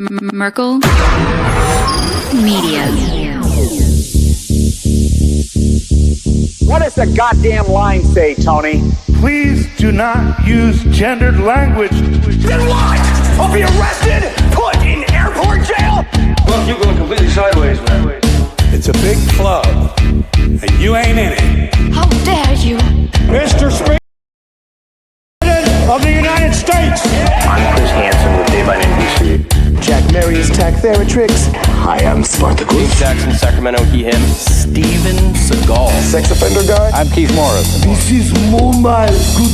Merkel Media. What does the goddamn line say, Tony? Please do not use gendered language. Then what? I'll be arrested, put in airport jail? Look, you're going completely sideways, man. It's a big club, and you ain't in it. How dare you? Mr. President of the United States. I'm Chris Hansen with Dave on NBC. Jack Marius Tactheratrix. Hi, I'm Spartacus. Jackson, Sacramento, he, him. Steven Seagal. Sex offender guy. I'm Keith Morris. This is Muammar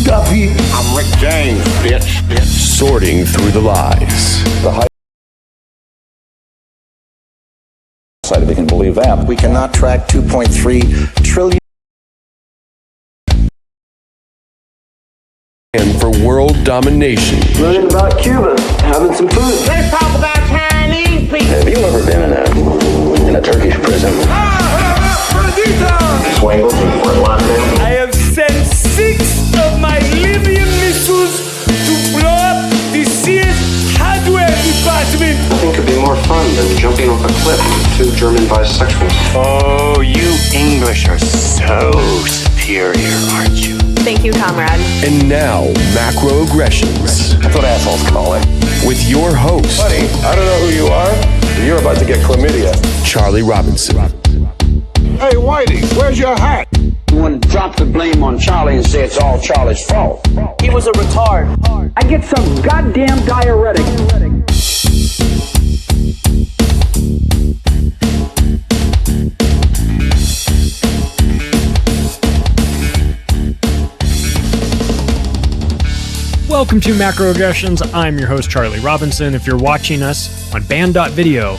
Gaddafi. I'm Rick James, bitch. Sorting through the lies. The high side, if you can believe that. We cannot track 2.3 trillion. And for world domination. Learning about Cuba, having some food. Let's talk about Chinese people. Have you ever been in a Turkish prison? Swangles in Fort Lauderdale. I have sent 6 of my Libyan missiles to blow up the Sears hardware department. Nothing could be more fun than jumping off a cliff with 2 German bisexuals. Oh, you English are so superior, aren't you? Thank you, comrade. And now, macroaggressions. That's what assholes call it. With your host, Buddy, I don't know who you are, but you're about to get chlamydia. Charlie Robinson. Hey, Whitey, where's your hat? You want to drop the blame on Charlie and say it's all Charlie's fault. He was a retard. I get some goddamn diuretic. Welcome to Macroaggressions. I'm your host, Charlie Robinson. If you're watching us on Band.video,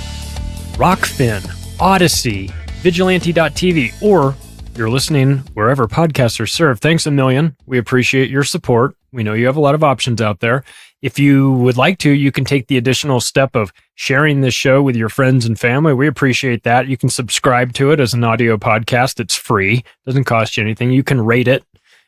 Rockfin, Odyssey, Vigilante.tv, or you're listening wherever podcasts are served, thanks a million. We appreciate your support. We know you have a lot of options out there. If you would like to, you can take the additional step of sharing this show with your friends and family. We appreciate that. You can subscribe to it as an audio podcast. It's free. Doesn't cost you anything. You can rate it.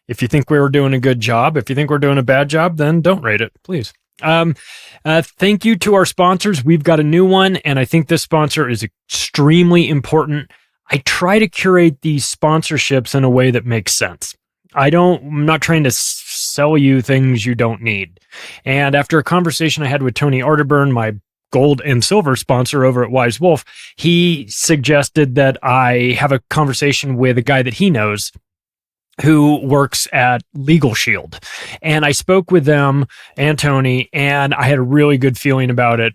If you think we were doing a good job, if you think we're doing a bad job, then don't rate it, please. Thank you to our sponsors. We've got a new one, and I think this sponsor is extremely important. I try to curate these sponsorships in a way that makes sense. I'm not trying to sell you things you don't need. And after a conversation I had with Tony Arterburn, my gold and silver sponsor over at Wise Wolf, he suggested that I have a conversation with a guy that he knows who works at Legal Shield. And I spoke with them and Tony, and I had a really good feeling about it.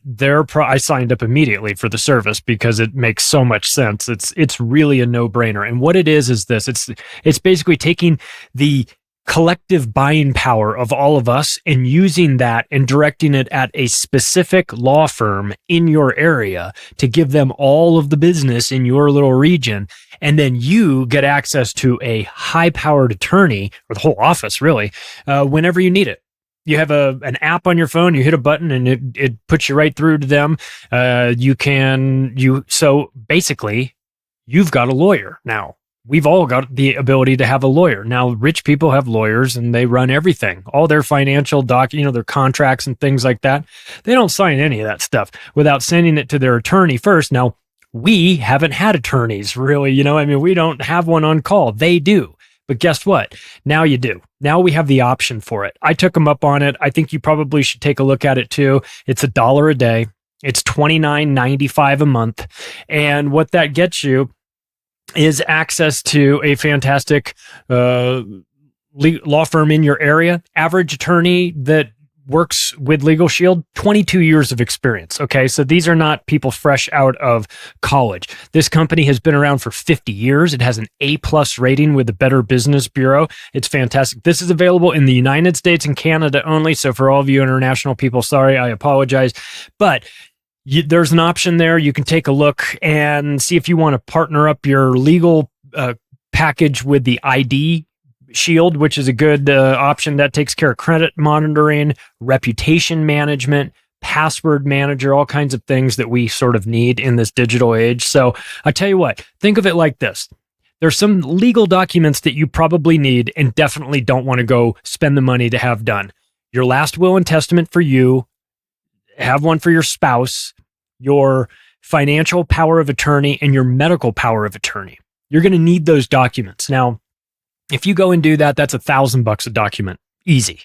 I signed up immediately for the service because it makes so much sense. It's really a no-brainer. And what it is this. It's basically taking the collective buying power of all of us and using that and directing it at a specific law firm in your area to give them all of the business in your little region. And then you get access to a high-powered attorney, or the whole office really, whenever you need it. You have an app on your phone, you hit a button and it puts you right through to them. So basically you've got a lawyer now. We've all got the ability to have a lawyer. Now, rich people have lawyers and they run everything, all their financial their contracts and things like that. They don't sign any of that stuff without sending it to their attorney first. Now, we haven't had attorneys really, we don't have one on call. They do. But guess what? Now you do. Now we have the option for it. I took them up on it. I think you probably should take a look at it too. It's $1 a day. It's $29.95 a month. And what that gets you is access to a fantastic law firm in your area. Average attorney that works with Legal Shield, 22 years of experience. Okay, so these are not people fresh out of college. This company has been around for 50 years. It has an A+ rating with the Better Business Bureau. It's fantastic. This is available in the United States and Canada only. So for all of you international people, sorry, I apologize. But there's an option there. You can take a look and see if you want to partner up your legal package with the ID Shield, which is a good option that takes care of credit monitoring, reputation management, password manager, all kinds of things that we sort of need in this digital age. So I tell you what, think of it like this. There's some legal documents that you probably need and definitely don't want to go spend the money to have done. Your last will and testament for you, have one for your spouse, your financial power of attorney, and your medical power of attorney. You're going to need those documents. Now, if you go and do that, that's $1,000 a document. Easy,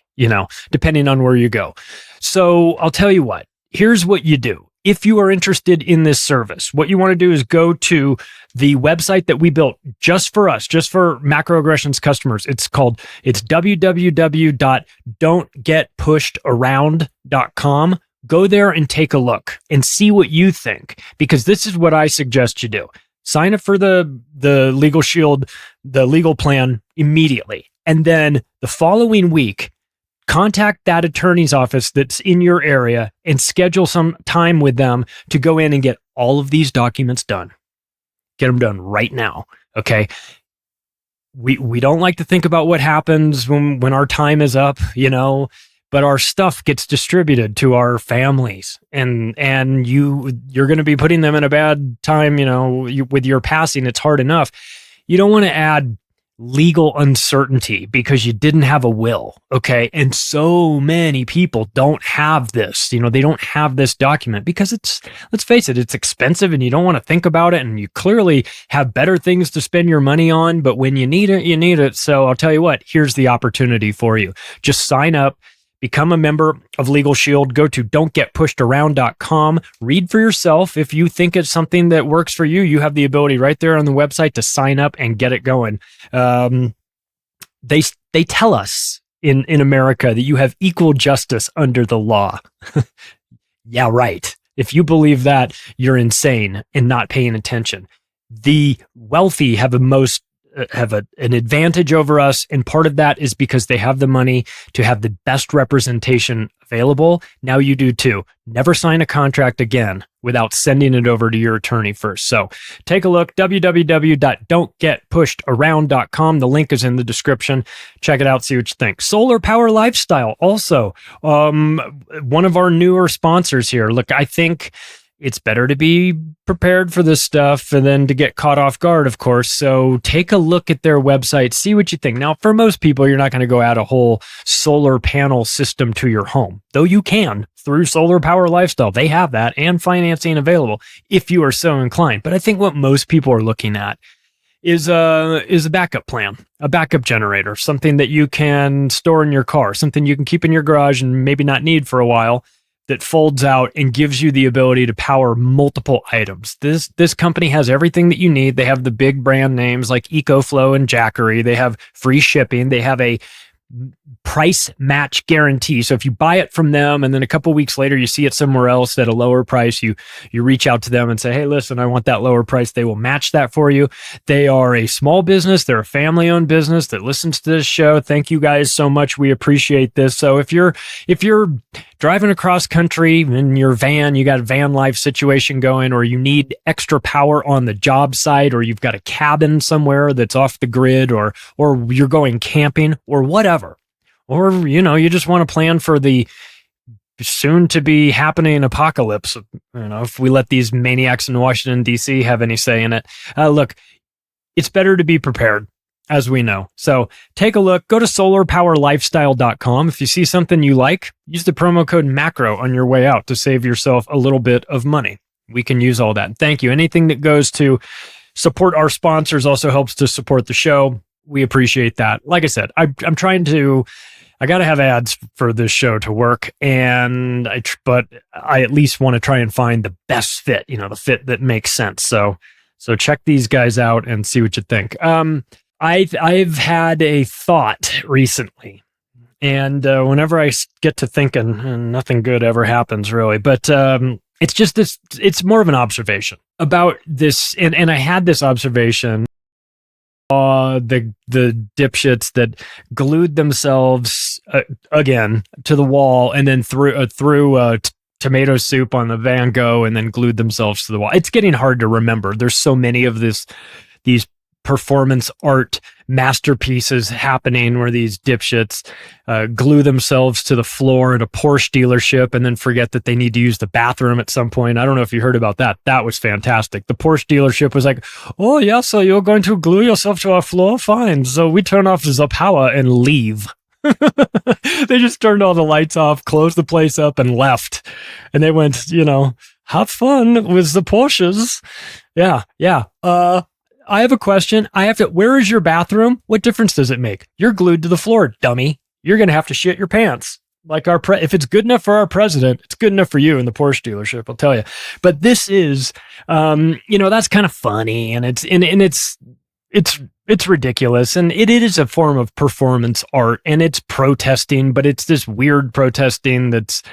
depending on where you go. So I'll tell you what, here's what you do. If you are interested in this service, what you want to do is go to the website that we built just for us, just for Macroaggressions customers. It's www.don'tgetpushedaround.com. Go there and take a look and see what you think, because this is what I suggest you do. Sign up for the Legal Shield, the legal plan immediately. And then the following week, contact that attorney's office that's in your area and schedule some time with them to go in and get all of these documents done. Get them done right now. Okay. We don't like to think about what happens when our time is up, but our stuff gets distributed to our families, and you're going to be putting them in a bad time, with your passing. It's hard enough. You don't want to add legal uncertainty because you didn't have a will. Okay. And so many people don't have this, they don't have this document because let's face it, it's expensive and you don't want to think about it. And you clearly have better things to spend your money on, but when you need it, you need it. So I'll tell you what, here's the opportunity for you. Just sign up. Become a member of Legal Shield. Go to don'tgetpushedaround.com. Read for yourself. If you think it's something that works for you, you have the ability right there on the website to sign up and get it going. They tell us in America that you have equal justice under the law. Yeah, right. If you believe that, you're insane and not paying attention. The wealthy have an advantage over us, and part of that is because they have the money to have the best representation available. Now you do too. Never sign a contract again without sending it over to your attorney first. So take a look, www.don'tgetpushedaround.com. The link is in the description. Check it out, see what you think. Solar Power Lifestyle, also one of our newer sponsors here. Look, I think it's better to be prepared for this stuff and then to get caught off guard, of course. So take a look at their website, see what you think. Now, for most people, you're not going to go add a whole solar panel system to your home, though you can through Solar Power Lifestyle. They have that and financing available if you are so inclined. But I think what most people are looking at is a backup plan, a backup generator, something that you can store in your car, something you can keep in your garage and maybe not need for a while, that folds out and gives you the ability to power multiple items. This company has everything that you need. They have the big brand names like EcoFlow and Jackery. They have free shipping. They have a price match guarantee. So if you buy it from them and then a couple weeks later you see it somewhere else at a lower price, you reach out to them and say, hey, listen, I want that lower price. They will match that for you. They are a small business. They're a family-owned business that listens to this show. Thank you guys so much. We appreciate this. So if you're driving across country in your van, you got a van life situation going, or you need extra power on the job site, or you've got a cabin somewhere that's off the grid, or you're going camping or whatever, or, you just want to plan for the soon to be happening apocalypse. If we let these maniacs in Washington, D.C. have any say in it. Look, it's better to be prepared, as we know. So take a look, go to solarpowerlifestyle.com. If you see something you like, use the promo code MACRO on your way out to save yourself a little bit of money. We can use all that. Thank you. Anything that goes to support our sponsors also helps to support the show. We appreciate that. Like I said, I got to have ads for this show to work, but I at least want to try and find the best fit, the fit that makes sense. So check these guys out and see what you think. I've had a thought recently, and whenever I get to thinking, and nothing good ever happens really, but it's just this, it's more of an observation about this. And I had this observation, the dipshits that glued themselves again to the wall and then threw tomato soup on the Van Gogh and then glued themselves to the wall. It's getting hard to remember. There's so many of these performance art masterpieces happening where these dipshits glue themselves to the floor at a Porsche dealership and then forget that they need to use the bathroom at some point. I don't know if you heard about that. That was fantastic. The Porsche dealership was like, oh yeah, so you're going to glue yourself to our floor? Fine. So we turn off the power and leave. They just turned all the lights off, closed the place up, and left. And they went, have fun with the Porsches. Yeah. I have a question. Where is your bathroom? What difference does it make? You're glued to the floor, dummy. You're going to have to shit your pants. Like if it's good enough for our president, it's good enough for you in the Porsche dealership, I'll tell you. But this is, that's kind of funny, and it's ridiculous, and it is a form of performance art, and it's protesting, but it's this weird protesting it's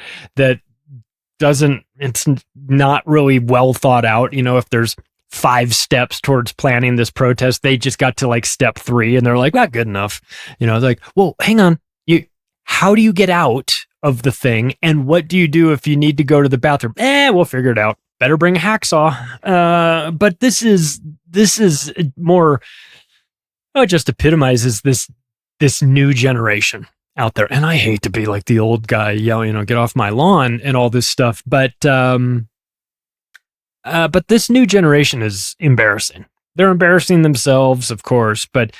not really well thought out. If there's 5 steps towards planning this protest, they just got to like step 3, and they're like, not good enough. It's like, well, hang on. How do you get out of the thing? And what do you do if you need to go to the bathroom? We'll figure it out. Better bring a hacksaw. But this is more, it just epitomizes this new generation out there. And I hate to be like the old guy yelling, get off my lawn and all this stuff. But this new generation is embarrassing. They're embarrassing themselves, of course, but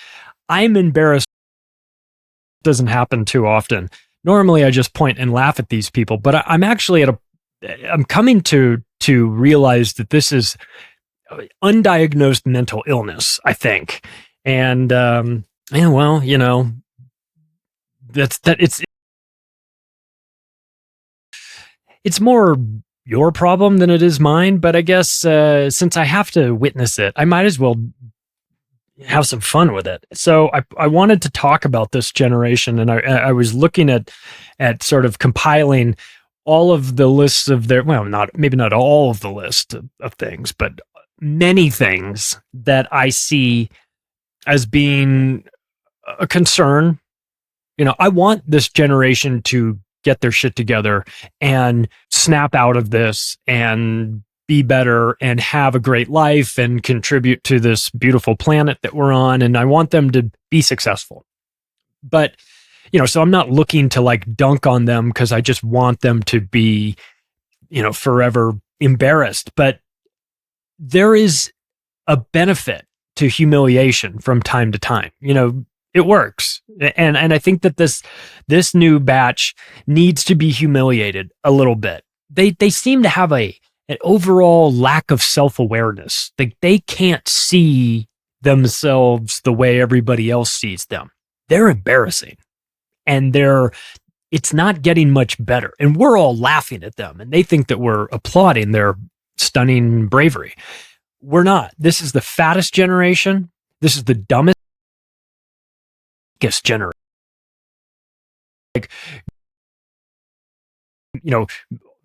I'm embarrassed. Doesn't happen too often. Normally I just point and laugh at these people, but I'm actually I'm coming to realize that this is undiagnosed mental illness, I think. And it's more your problem than it is mine, but I guess since I have to witness it, I might as well have some fun with it. So I wanted to talk about this generation, and I was looking at sort of compiling all of the lists of maybe not all of the list of things, but many things that I see as being a concern. I want this generation to get their shit together and snap out of this and be better and have a great life and contribute to this beautiful planet that we're on. And I want them to be successful. But, so I'm not looking to like dunk on them because I just want them to be, forever embarrassed. But there is a benefit to humiliation from time to time. It works. And I think that this new batch needs to be humiliated a little bit. They seem to have an overall lack of self-awareness. They can't see themselves the way everybody else sees them. They're embarrassing. And it's not getting much better. And we're all laughing at them. And they think that we're applauding their stunning bravery. We're not. This is the fattest generation. This is the dumbest generation.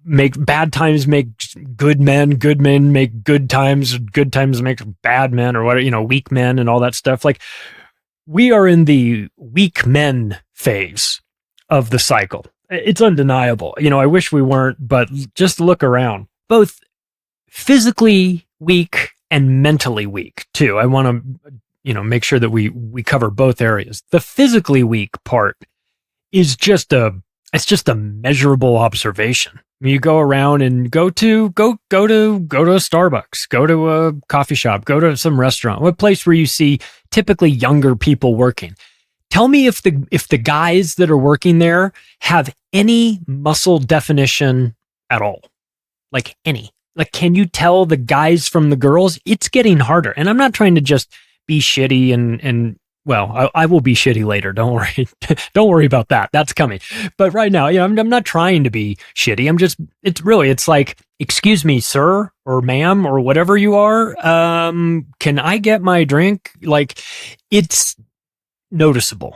Make bad times make good men make good times make bad men, or whatever, weak men and all that stuff. Like, we are in the weak men phase of the cycle. It's undeniable. I wish we weren't, but just look around. Both physically weak and mentally weak too. I want to, make sure that we cover both areas. The physically weak part is just a measurable observation. You go around and go to a Starbucks, go to a coffee shop, go to some restaurant, what place where you see typically younger people working. Tell me if the guys that are working there have any muscle definition at all. Like any. Like, can you tell the guys from the girls? It's getting harder. And I'm not trying to just be shitty and well, I will be shitty later. Don't worry. Don't worry about that. That's coming. But right now, I'm not trying to be shitty. It's like, excuse me, sir or ma'am or whatever you are. Can I get my drink? Like, it's noticeable.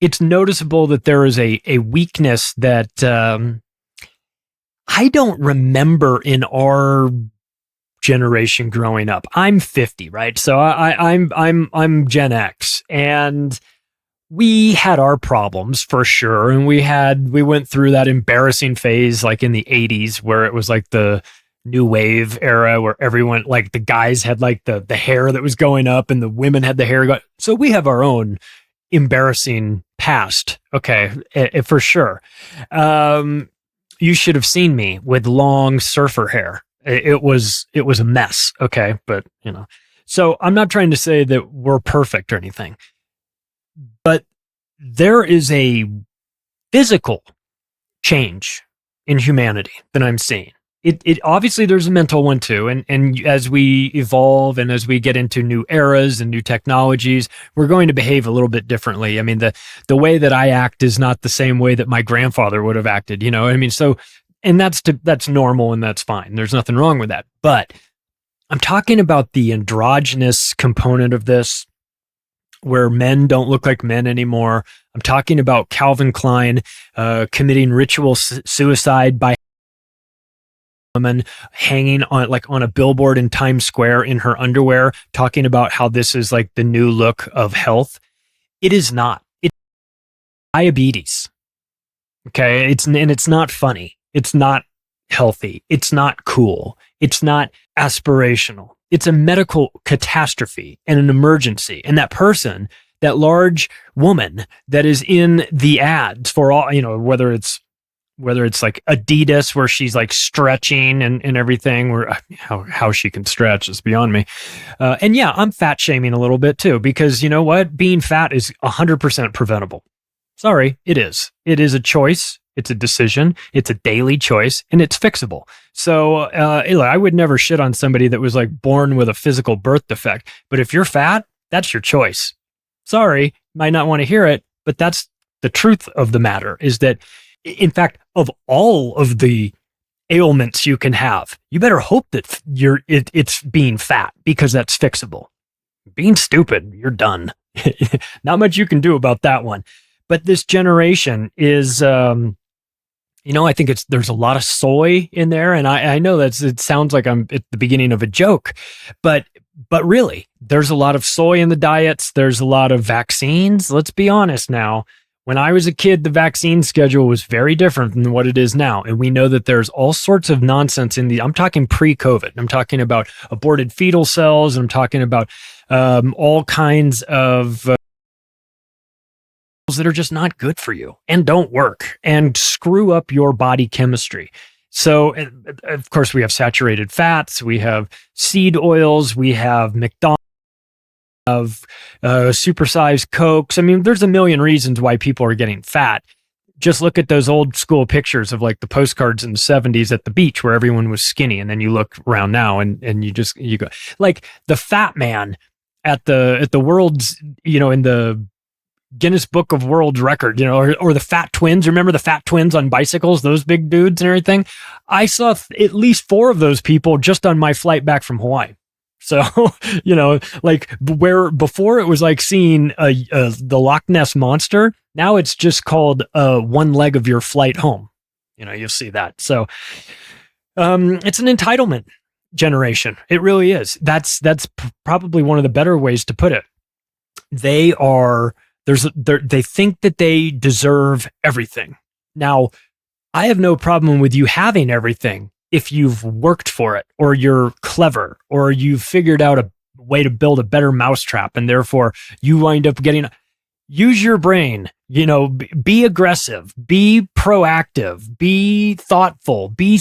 It's noticeable that there is a weakness that I don't remember in our generation growing up. I'm 50, right? So I'm Gen X, and we had our problems for sure. And we went through that embarrassing phase like in the 80s where it was like the new wave era where everyone, like the guys had like the hair that was going up and the women had the hair going. So we have our own embarrassing past. Okay. For sure. You should have seen me with long surfer hair. It was a mess. Okay. But so I'm not trying to say that we're perfect or anything, but there is a physical change in humanity that I'm seeing. It obviously there's a mental one too, and as we evolve and as we get into new eras and new technologies, we're going to behave a little bit differently. I mean, the way that I act is not the same way that my grandfather would have acted, you know what I mean? So, and that's normal and that's fine. There's nothing wrong with that. But I'm talking about the androgynous component of this, where men don't look like men anymore. I'm talking about Calvin Klein committing ritual suicide by woman hanging on a billboard in Times Square in her underwear, talking about how this is like the new look of health. It is not. It's diabetes. Okay, it's not funny. It's not healthy. It's not cool. It's not aspirational. It's a medical catastrophe and an emergency. And that person, that large woman that is in the ads for all, you know, whether it's like Adidas where she's like stretching and everything, where how she can stretch is beyond me. And yeah, I'm fat shaming a little bit too, because you know what? Being fat is 100% preventable. Sorry, it is. It is a choice. It's a decision. It's a daily choice, and it's fixable. So I would never shit on somebody that was like born with a physical birth defect. But if you're fat, that's your choice. Sorry, might not want to hear it, but that's the truth of the matter, is that, in fact, of all of the ailments you can have, you better hope that it's being fat, because that's fixable. Being stupid, you're done. Not much you can do about that one. But this generation is, I think there's a lot of soy in there, and I know it sounds like I'm at the beginning of a joke, but really, there's a lot of soy in the diets. There's a lot of vaccines. Let's be honest now. When I was a kid, the vaccine schedule was very different than what it is now. And we know that there's all sorts of nonsense I'm talking pre-COVID. I'm talking about aborted fetal cells. I'm talking about all kinds of that are just not good for you and don't work and screw up your body chemistry. So, of course, we have saturated fats, we have seed oils, we have McDonald's, of supersized Cokes. I mean, there's a million reasons why people are getting fat. Just look at those old school pictures of like the postcards in the 70s at the beach where everyone was skinny. And then you look around now and you go like the fat man at the world's, in the Guinness Book of World Record, or the fat twins. Remember the fat twins on bicycles, those big dudes and everything? I saw at least 4 of those people just on my flight back from Hawaii. So, like where before it was like seeing the Loch Ness Monster. Now it's just called one leg of your flight home. You'll see that. So it's an entitlement generation. It really is. That's probably one of the better ways to put it. They think that they deserve everything. Now, I have no problem with you having everything if you've worked for it, or you're clever, or you've figured out a way to build a better mousetrap, and therefore you wind up use your brain, be aggressive, be proactive, be thoughtful, be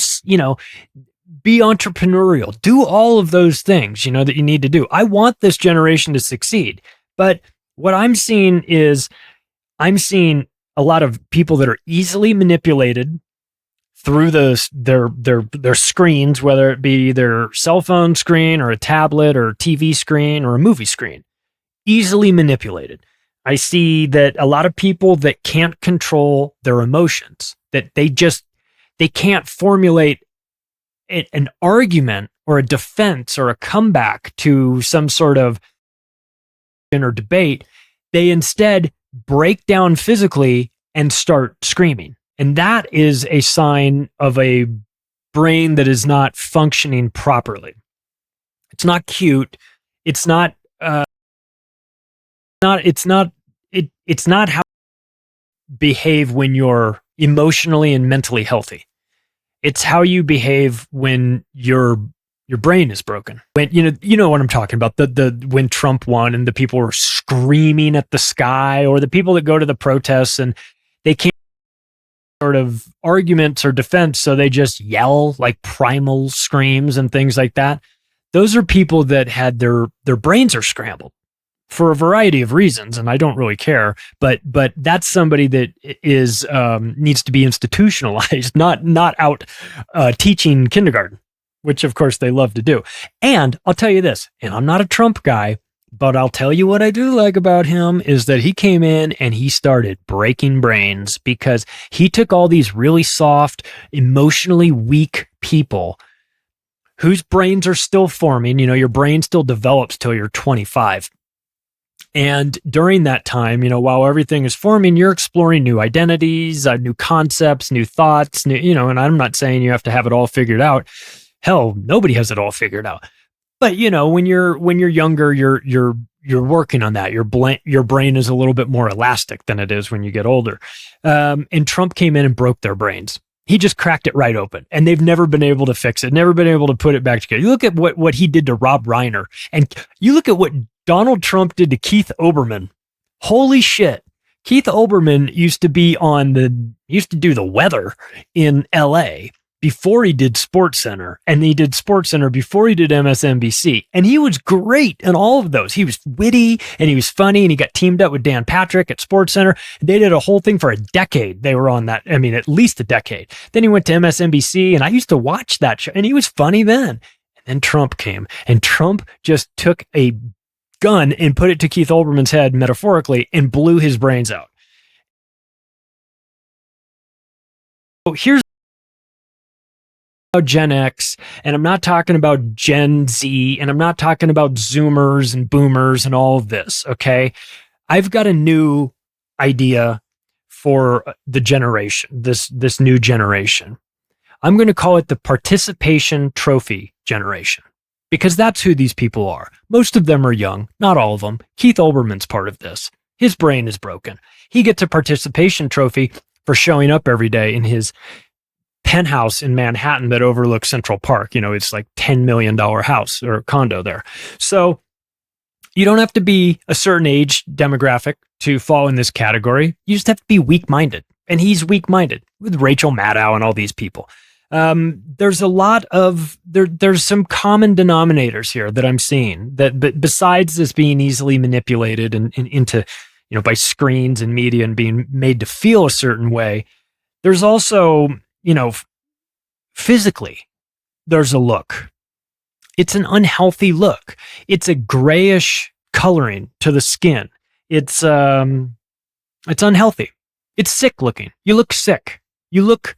entrepreneurial, do all of those things, that you need to do. I want this generation to succeed, but what I'm seeing a lot of people that are easily manipulated through their screens, whether it be their cell phone screen or a tablet or TV screen or a movie screen, easily manipulated. I see that a lot of people that can't control their emotions, that they can't formulate an argument or a defense or a comeback to some sort of or debate. They instead break down physically and start screaming. And that is a sign of a brain that is not functioning properly. It's not cute. It's not how you behave when you're emotionally and mentally healthy. It's how you behave when your brain is broken. When you know what I'm talking about. When Trump won and the people were screaming at the sky, or the people that go to the protests and they can't sort of arguments or defense, so they just yell like primal screams and things like that. Those are people that had their brains are scrambled. for a variety of reasons, and I don't really care. But that's somebody that is needs to be institutionalized, not out teaching kindergarten, which of course they love to do. And I'll tell you this, and I'm not a Trump guy, but I'll tell you what I do like about him is that he came in and he started breaking brains, because he took all these really soft, emotionally weak people whose brains are still forming. Your brain still develops till you're 25. And during that time, while everything is forming, you're exploring new identities, new concepts, new thoughts, and I'm not saying you have to have it all figured out. Hell, nobody has it all figured out. But, when you're younger, you're working on that. Your brain is a little bit more elastic than it is when you get older. And Trump came in and broke their brains. He just cracked it right open, and they've never been able to fix it, never been able to put it back together. You look at what he did to Rob Reiner, and you look at what Donald Trump did to Keith Olbermann. Holy shit. Keith Olbermann used to do the weather in LA before he did SportsCenter, and he did SportsCenter before he did MSNBC. And he was great in all of those. He was witty and he was funny, and he got teamed up with Dan Patrick at SportsCenter. They did a whole thing for a decade. They were on that. I mean, at least a decade. Then he went to MSNBC, and I used to watch that show, and he was funny then. And then Trump came, and Trump just took a gun and put it to Keith Olbermann's head, metaphorically, and blew his brains out. So here's Gen X, and I'm not talking about Gen Z, and I'm not talking about Zoomers and Boomers and all of this, okay? I've got a new idea for the generation, this new generation. I'm going to call it the participation trophy generation, because that's who these people are. Most of them are young, not all of them. Keith Olbermann's part of this. His brain is broken. He gets a participation trophy for showing up every day in his penthouse in Manhattan that overlooks Central Park. It's like $10 million house or condo there. So you don't have to be a certain age demographic to fall in this category. You just have to be weak-minded. And he's weak-minded with Rachel Maddow and all these people. There's a lot of, there's some common denominators here that I'm seeing that, but besides this being easily manipulated and into, by screens and media and being made to feel a certain way, there's also, physically, there's a look. It's an unhealthy look. It's a grayish coloring to the skin. It's unhealthy. It's sick looking. You look sick. You look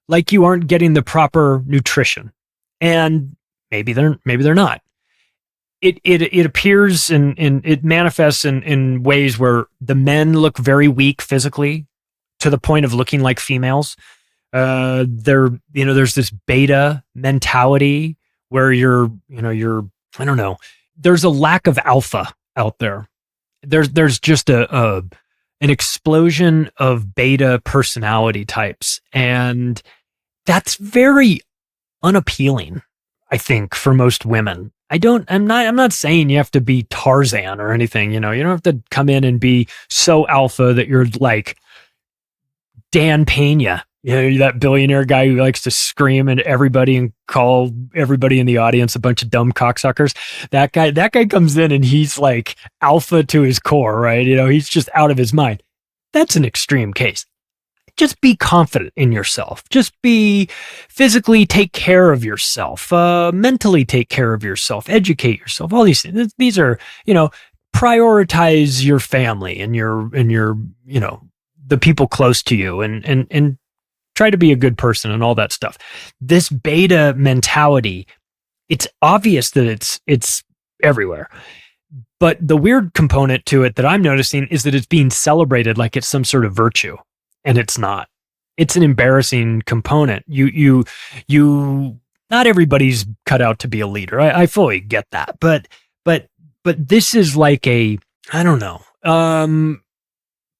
like you aren't getting the proper nutrition. And maybe they're not. It appears and it manifests in ways where the men look very weak physically to the point of looking like females. There's this beta mentality where you're, I don't know, there's a lack of alpha out there. There's just an explosion of beta personality types. And that's very unappealing, I think, for most women. I'm not saying you have to be Tarzan or anything, you don't have to come in and be so alpha that you're like Dan Pena, that billionaire guy who likes to scream at everybody and call everybody in the audience a bunch of dumb cocksuckers. That guy comes in and he's like alpha to his core, right? He's just out of his mind. That's an extreme case. Just be confident in yourself. Just be physically take care of yourself, mentally take care of yourself, educate yourself. All these things. These are, prioritize your family and your the people close to you and try to be a good person and all that stuff. This beta mentality, it's obvious that it's everywhere. But the weird component to it that I'm noticing is that it's being celebrated like it's some sort of virtue. And it's not. It's an embarrassing component. You not everybody's cut out to be a leader. I fully get that. But this is like a, I don't know,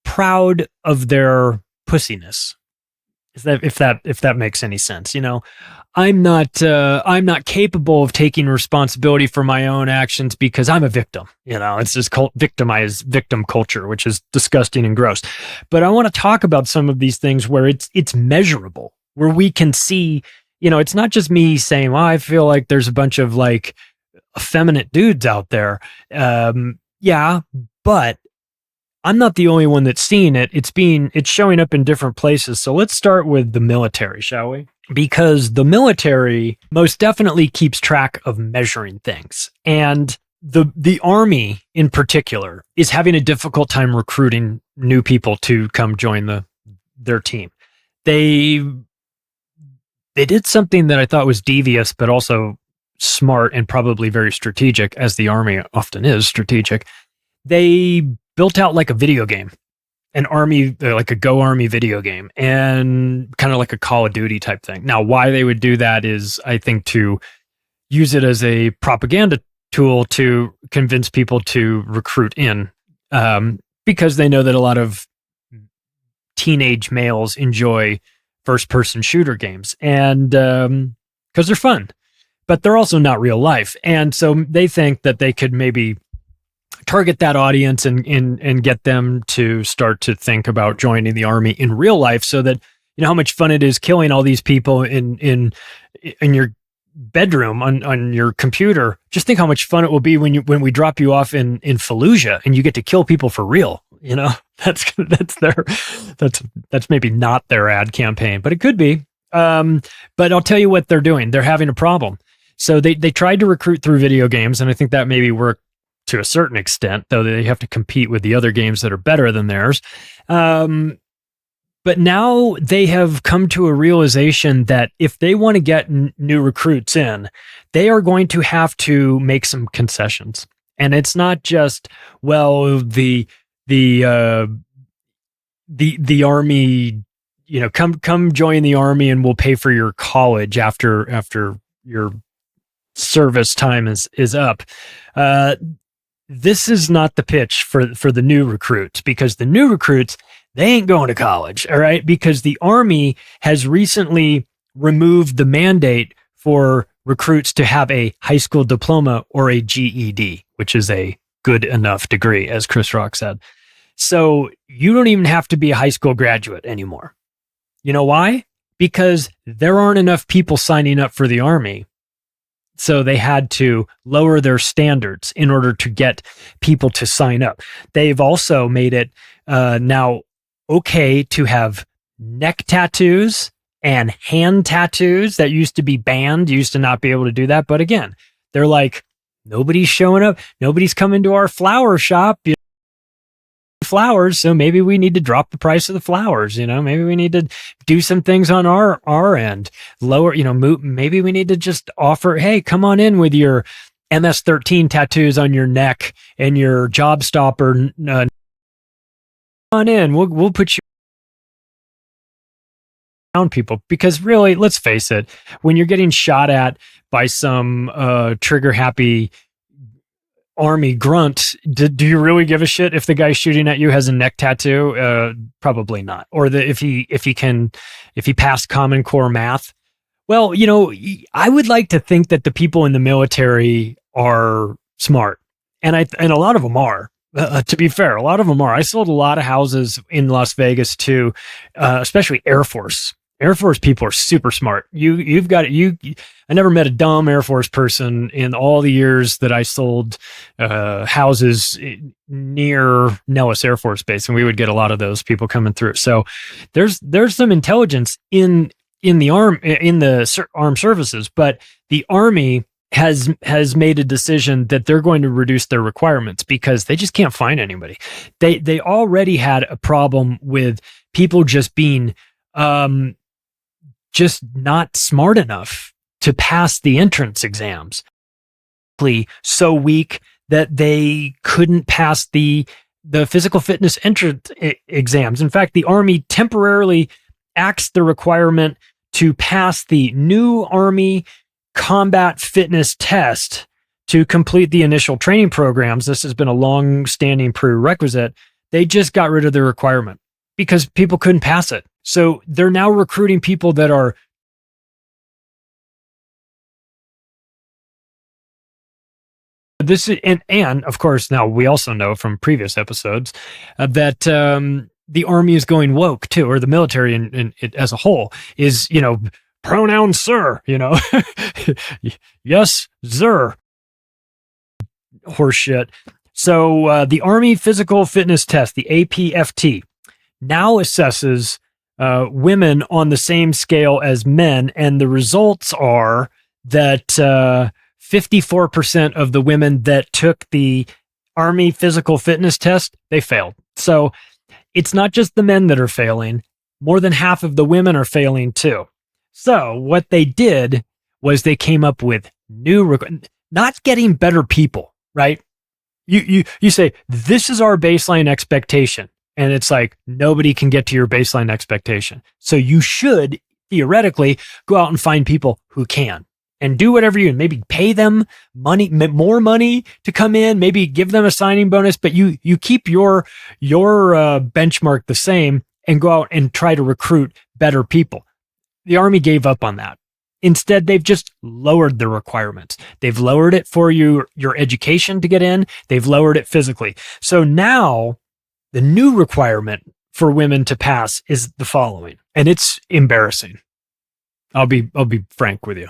proud of their pussiness. If that makes any sense, I'm not capable of taking responsibility for my own actions because I'm a victim. It's this victim culture, which is disgusting and gross. But I want to talk about some of these things where it's measurable, where we can see, it's not just me saying, well, I feel like there's a bunch of like effeminate dudes out there. Yeah, but I'm not the only one that's seeing it. It's showing up in different places. So let's start with the military, shall we? Because the military most definitely keeps track of measuring things. And the Army in particular is having a difficult time recruiting new people to come join their team. They did something that I thought was devious, but also smart and probably very strategic, as the Army often is strategic. They built out like a video game, an Army, like a Go Army video game, and kind of like a Call of Duty type thing. Now, why they would do that is, I think, to use it as a propaganda tool to convince people to recruit in, because they know that a lot of teenage males enjoy first-person shooter games, and because they're fun, but they're also not real life. And so they think that they could maybe target that audience and get them to start to think about joining the Army in real life, so that, you know, how much fun it is killing all these people in your bedroom on your computer. Just think how much fun it will be when we drop you off in Fallujah and you get to kill people for real. You know, that's maybe not their ad campaign, but it could be. But I'll tell you what they're doing. They're having a problem. So they tried to recruit through video games, and I think that maybe worked to a certain extent, though they have to compete with the other games that are better than theirs. But now they have come to a realization that if they want to get new recruits in, they are going to have to make some concessions. And it's not just, well, the Army, you know, come join the Army and we'll pay for your college after your service time is up. This is not the pitch for the new recruits, because the new recruits, they ain't going to college, all right? Because the Army has recently removed the mandate for recruits to have a high school diploma or a GED, which is a good enough degree, as Chris Rock said. So you don't even have to be a high school graduate anymore. You know why? Because there aren't enough people signing up for the Army. So they had to lower their standards in order to get people to sign up. They've also made it now okay to have neck tattoos and hand tattoos that used to be banned. You used to not be able to do that. But again, they're like, nobody's showing up. Nobody's coming to our flower shop. You know, flowers. So maybe we need to drop the price of the flowers. You know, maybe we need to do some things on our end, lower, you know, maybe we need to just offer, hey, come on in with your MS-13 tattoos on your neck and your job stopper. On in, we'll put you around people, because really, let's face it, when you're getting shot at by some trigger happy Army grunt, do you really give a shit if the guy shooting at you has a neck tattoo? Probably not. Or if he passed Common Core math. Well, you know, I would like to think that the people in the military are smart, and a lot of them are. To be fair, a lot of them are. I sold a lot of houses in Las Vegas to, especially Air Force. Air Force people are super smart. You've got it. I never met a dumb Air Force person in all the years that I sold houses near Nellis Air Force Base, and we would get a lot of those people coming through. So there's some intelligence in the armed services, but the Army has made a decision that they're going to reduce their requirements because they just can't find anybody. They already had a problem with people just being just not smart enough to pass the entrance exams. So weak that they couldn't pass the physical fitness entrance exams. In fact, the Army temporarily axed the requirement to pass the new Army combat fitness test to complete the initial training programs. This has been a long-standing prerequisite. They just got rid of the requirement because people couldn't pass it. So they're now recruiting people that are and of course, now we also know from previous episodes that the Army is going woke too, or the military in as a whole is, you know, pronoun sir, you know, yes, sir, horseshit. So the Army Physical Fitness Test, the APFT, now assesses women on the same scale as men, and the results are that 54% of the women that took the Army Physical Fitness Test, they failed. So it's not just the men that are failing. More than half of the women are failing too. So what they did was they came up with not getting better people, right? You say, this is our baseline expectation. And it's like, nobody can get to your baseline expectation. So you should theoretically go out and find people who can and do whatever you, maybe pay them more money to come in, maybe give them a signing bonus, but you keep your benchmark the same and go out and try to recruit better people. The Army gave up on that. Instead, they've just lowered the requirements. They've lowered it for your education to get in. They've lowered it physically. So now the new requirement for women to pass is the following, and it's embarrassing. I'll be frank with you.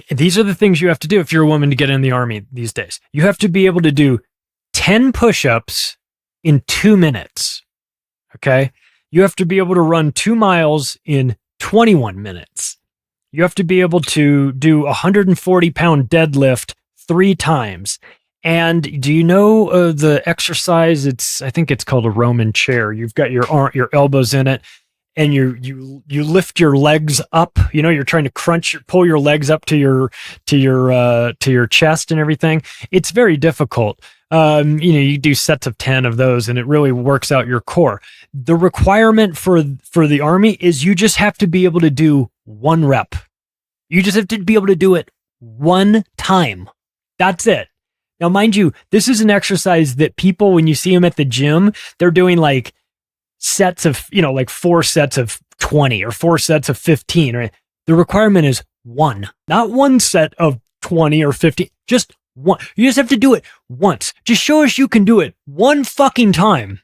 These are the things you have to do if you're a woman to get in the Army these days. You have to be able to do 10 push-ups in 2 minutes. Okay? You have to be able to run 2 miles in 21 minutes. You have to be able to do a 140-pound deadlift 3 times. And do you know the exercise? I think it's called a Roman chair. You've got your elbows in it, and you lift your legs up. You know, you're trying to pull your legs up to your chest and everything. It's very difficult. You do sets of 10 of those, and it really works out your core. The requirement for the Army is you just have to be able to do 1 rep. You just have to be able to do it 1 time. That's it. Now, mind you, this is an exercise that people, when you see them at the gym, they're doing like sets of, like 4 sets of 20 or 4 sets of 15. Right? The requirement is 1, not 1 set of 20 or 50, just 1. You just have to do it once. Just show us you can do it 1 fucking time.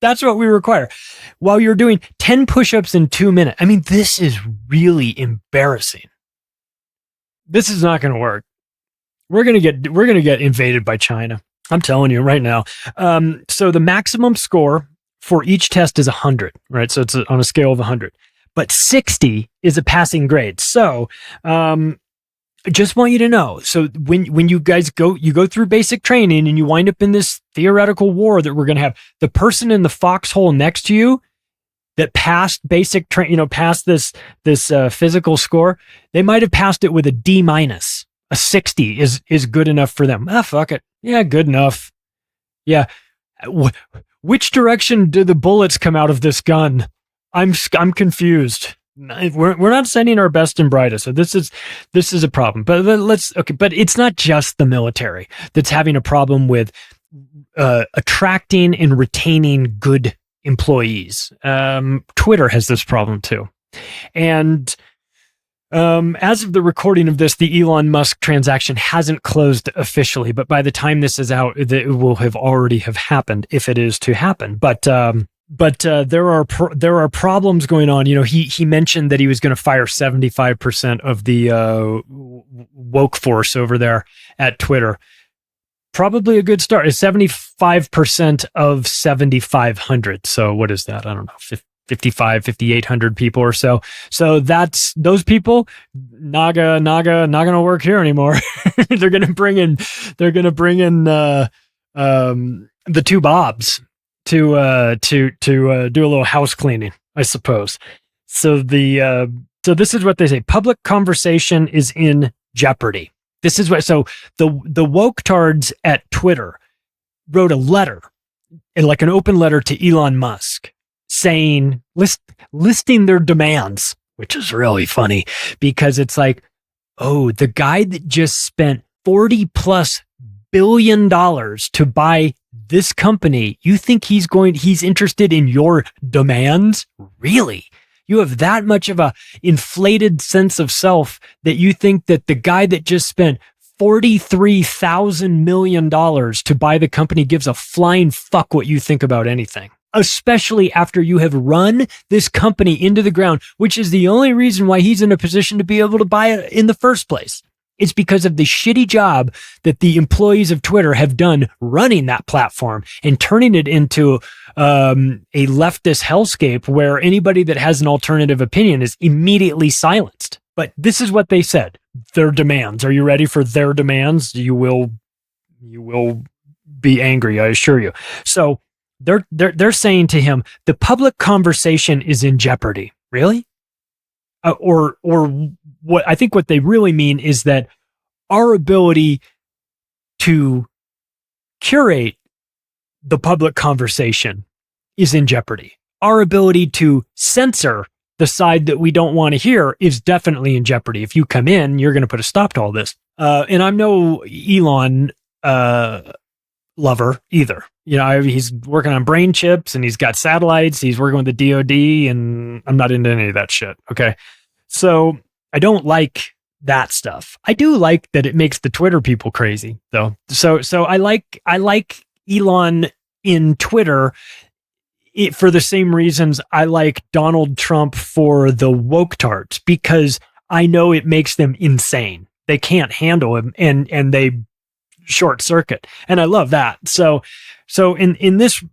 That's what we require. While you're doing 10 push-ups in 2 minutes. I mean, this is really embarrassing. This is not going to work. We're going to get invaded by China. I'm telling you right now. So the maximum score for each test is 100, right? So it's on a scale of 100, but 60 is a passing grade. So, I just want you to know. So when you guys go through basic training and you wind up in this theoretical war that we're going to have, the person in the foxhole next to you that passed basic passed this physical score, they might have passed it with a D-. A 60 is good enough for them. Fuck it. Yeah, good enough. Yeah. Which direction do the bullets come out of this gun? I'm confused. We're not sending our best and brightest, so this is a problem. But but it's not just the military that's having a problem with attracting and retaining good employees. Twitter has this problem too, and as of the recording of this, the Elon Musk transaction hasn't closed officially. But by the time this is out, it will have already have happened if it is to happen. But there are problems going on. He mentioned that he was going to fire 75% of the woke force over there at Twitter. Probably a good start. It's 75% of 7,500. So what is that? I don't know, 5,800 people or so. So that's those people. Naga, not going to work here anymore. They're going to bring in the 2 Bobs to do a little house cleaning, I suppose. So so this is what they say. Public conversation is in jeopardy. This is what, so the woke-tards at Twitter wrote a letter, like an open letter to Elon Musk, saying, listing their demands, which is really funny because it's like, oh, the guy that just spent $40+ billion to buy this company, you think he's interested in your demands? Really? You have that much of a inflated sense of self that you think that the guy that just spent $43,000 million to buy the company gives a flying fuck what you think about anything, especially after you have run this company into the ground, which is the only reason why he's in a position to be able to buy it in the first place. It's because of the shitty job that the employees of Twitter have done running that platform and turning it into a leftist hellscape where anybody that has an alternative opinion is immediately silenced. But this is what they said. Their demands. Are you ready for their demands? You will be angry, I assure you. So they're saying to him, the public conversation is in jeopardy. Really? Or what I think what they really mean is that our ability to curate the public conversation is in jeopardy. Our ability to censor the side that we don't want to hear is definitely in jeopardy. If you come in, you're going to put a stop to all this. And I'm no Elon lover either. You know, he's working on brain chips and he's got satellites. He's working with the DOD, and I'm not into any of that shit. Okay. So I don't like that stuff. I do like that it makes the Twitter people crazy though. So I like Elon in Twitter for the same reasons I like Donald Trump for the woke tarts, because I know it makes them insane. They can't handle him and they short circuit. And I love that. So in this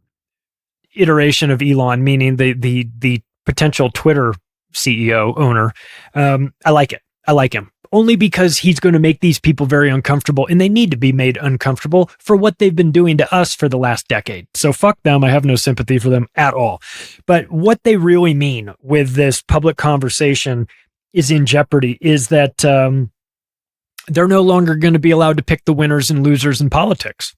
iteration of Elon, meaning the potential Twitter CEO owner, I like it. I like him only because he's going to make these people very uncomfortable, and they need to be made uncomfortable for what they've been doing to us for the last decade. So fuck them. I have no sympathy for them at all. But what they really mean with this public conversation is in jeopardy is that they're no longer going to be allowed to pick the winners and losers in politics.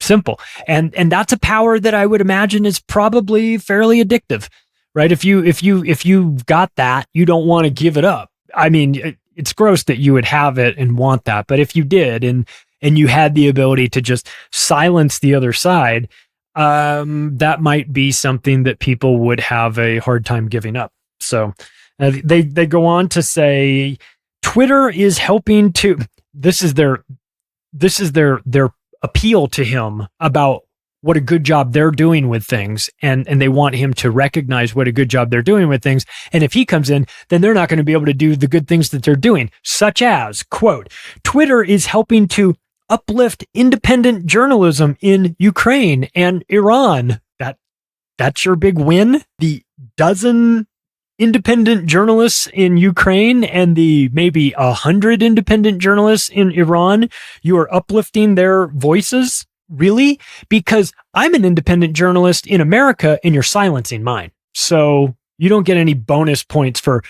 Simple. And that's a power that I would imagine is probably fairly addictive, right? If you got that, you don't want to give it up. I mean, it's gross that you would have it and want that, but if you did and you had the ability to just silence the other side, that might be something that people would have a hard time giving up. So they go on to say Twitter is helping to. This is their appeal to him about what a good job they're doing with things. And they want him to recognize what a good job they're doing with things. And if he comes in, then they're not going to be able to do the good things that they're doing, such as, quote, Twitter is helping to uplift independent journalism in Ukraine and Iran. That's your big win. The dozen independent journalists in Ukraine and the maybe 100 independent journalists in Iran, you are uplifting their voices. Really? Because I'm an independent journalist in America and you're silencing mine. So you don't get any bonus points for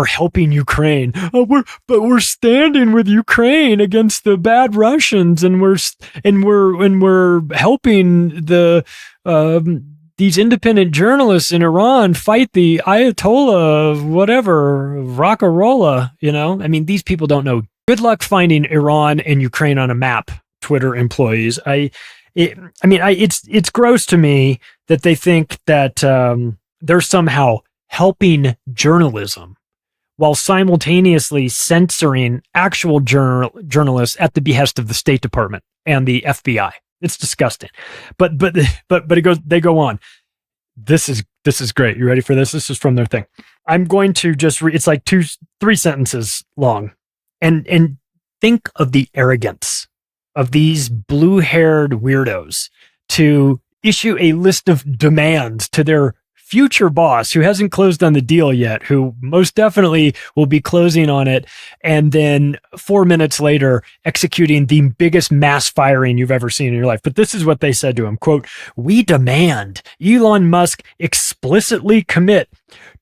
helping Ukraine. Oh, we're standing with Ukraine against the bad Russians, and we're helping the these independent journalists in Iran fight the Ayatollah, whatever, Rockarola. You know, I mean, these people don't know. Good luck finding Iran and Ukraine on a map, Twitter employees. It's gross to me that they think that they're somehow helping journalism while simultaneously censoring actual journalists at the behest of the State Department and the FBI. It's disgusting. But they go on. This is great. You ready for this? This is from their thing. I'm going to just read. It's like 3 sentences long, and think of the arrogance of these blue-haired weirdos to issue a list of demands to their future boss, who hasn't closed on the deal yet, who most definitely will be closing on it, and then 4 minutes later executing the biggest mass firing you've ever seen in your life. But this is what they said to him, quote, "We demand Elon Musk explicitly commit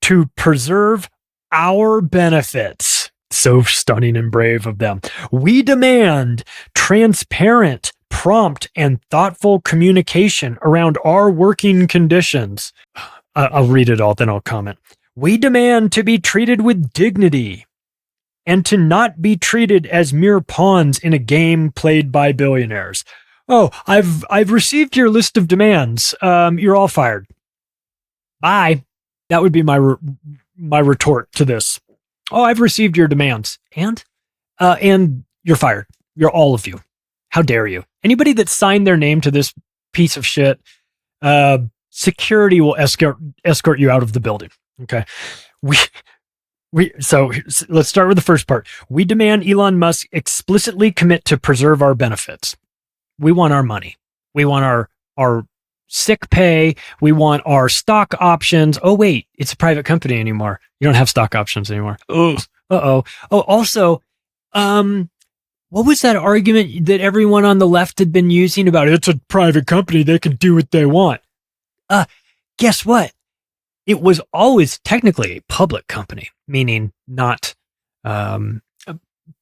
to preserve our benefits." So stunning and brave of them. "We demand transparent, prompt, and thoughtful communication around our working conditions." I'll read it all, then I'll comment. "We demand to be treated with dignity and to not be treated as mere pawns in a game played by billionaires." Oh, I've received your list of demands. You're all fired. Bye. That would be my retort to this. Oh, I've received your demands. And you're fired. You're all of you. How dare you? Anybody that signed their name to this piece of shit, security will escort you out of the building. Okay. Let's start with the first part. We demand Elon Musk explicitly commit to preserve our benefits. We want our money. We want our sick pay. We want our stock options. Oh, wait, it's a private company anymore. You don't have stock options anymore. Oh, uh-oh. Oh, also, what was that argument that everyone on the left had been using about it's a private company, they can do what they want? Guess what? It was always technically a public company, meaning not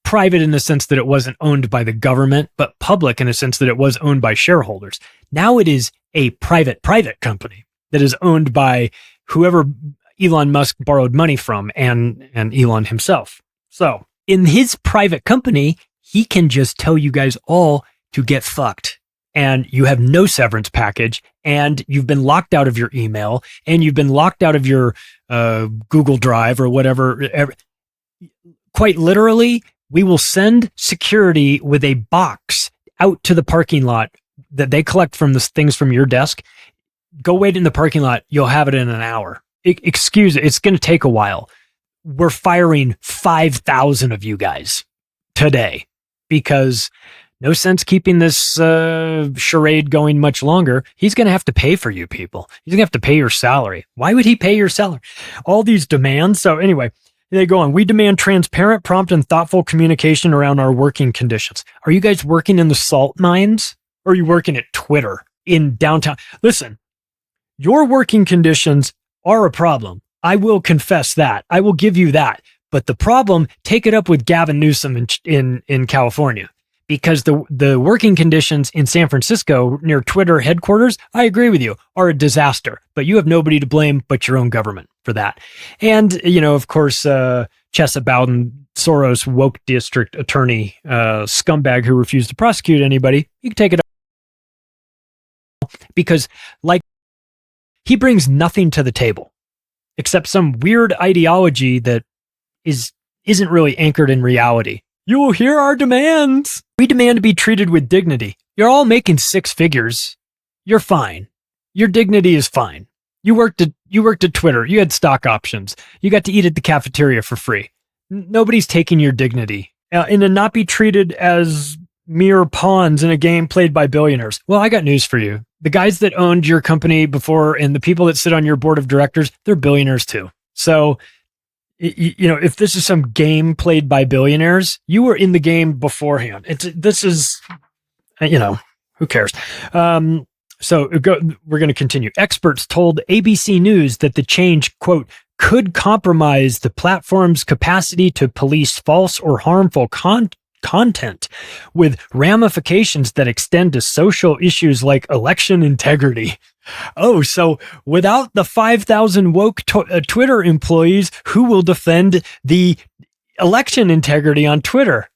private in the sense that it wasn't owned by the government, but public in the sense that it was owned by shareholders. Now it is a private company that is owned by whoever Elon Musk borrowed money from and Elon himself. So in his private company, he can just tell you guys all to get fucked. And you have no severance package, and you've been locked out of your email, and you've been locked out of your Google Drive or whatever. Quite literally, we will send security with a box out to the parking lot that they collect from the things from your desk. Go wait in the parking lot. You'll have it in an hour. Excuse it. It's going to take a while. We're firing 5,000 of you guys today because no sense keeping this charade going much longer. He's going to have to pay for you people. He's going to have to pay your salary. Why would he pay your salary? All these demands. So anyway, they go on. We demand transparent, prompt, and thoughtful communication around our working conditions. Are you guys working in the salt mines? Or are you working at Twitter in downtown? Listen, your working conditions are a problem. I will confess that. I will give you that. But the problem, take it up with Gavin Newsom in California. Because the working conditions in San Francisco near Twitter headquarters, I agree with you, are a disaster. But you have nobody to blame but your own government for that. And, of course, Chesa Bowden, Soros woke district attorney, scumbag who refused to prosecute anybody, you can take it up. Because, he brings nothing to the table except some weird ideology that isn't really anchored in reality. You will hear our demands. We demand to be treated with dignity. You're all making six figures. You're fine. Your dignity is fine. You worked at Twitter. You had stock options. You got to eat at the cafeteria for free. Nobody's taking your dignity. And to not be treated as mere pawns in a game played by billionaires. Well, I got news for you. The guys that owned your company before and the people that sit on your board of directors, they're billionaires too. So, if this is some game played by billionaires, you were in the game beforehand. This is, who cares? So we're going to continue. Experts told ABC News that the change, quote, could compromise the platform's capacity to police false or harmful content with ramifications that extend to social issues like election integrity. Oh, so without the 5,000 woke Twitter employees, who will defend the election integrity on Twitter?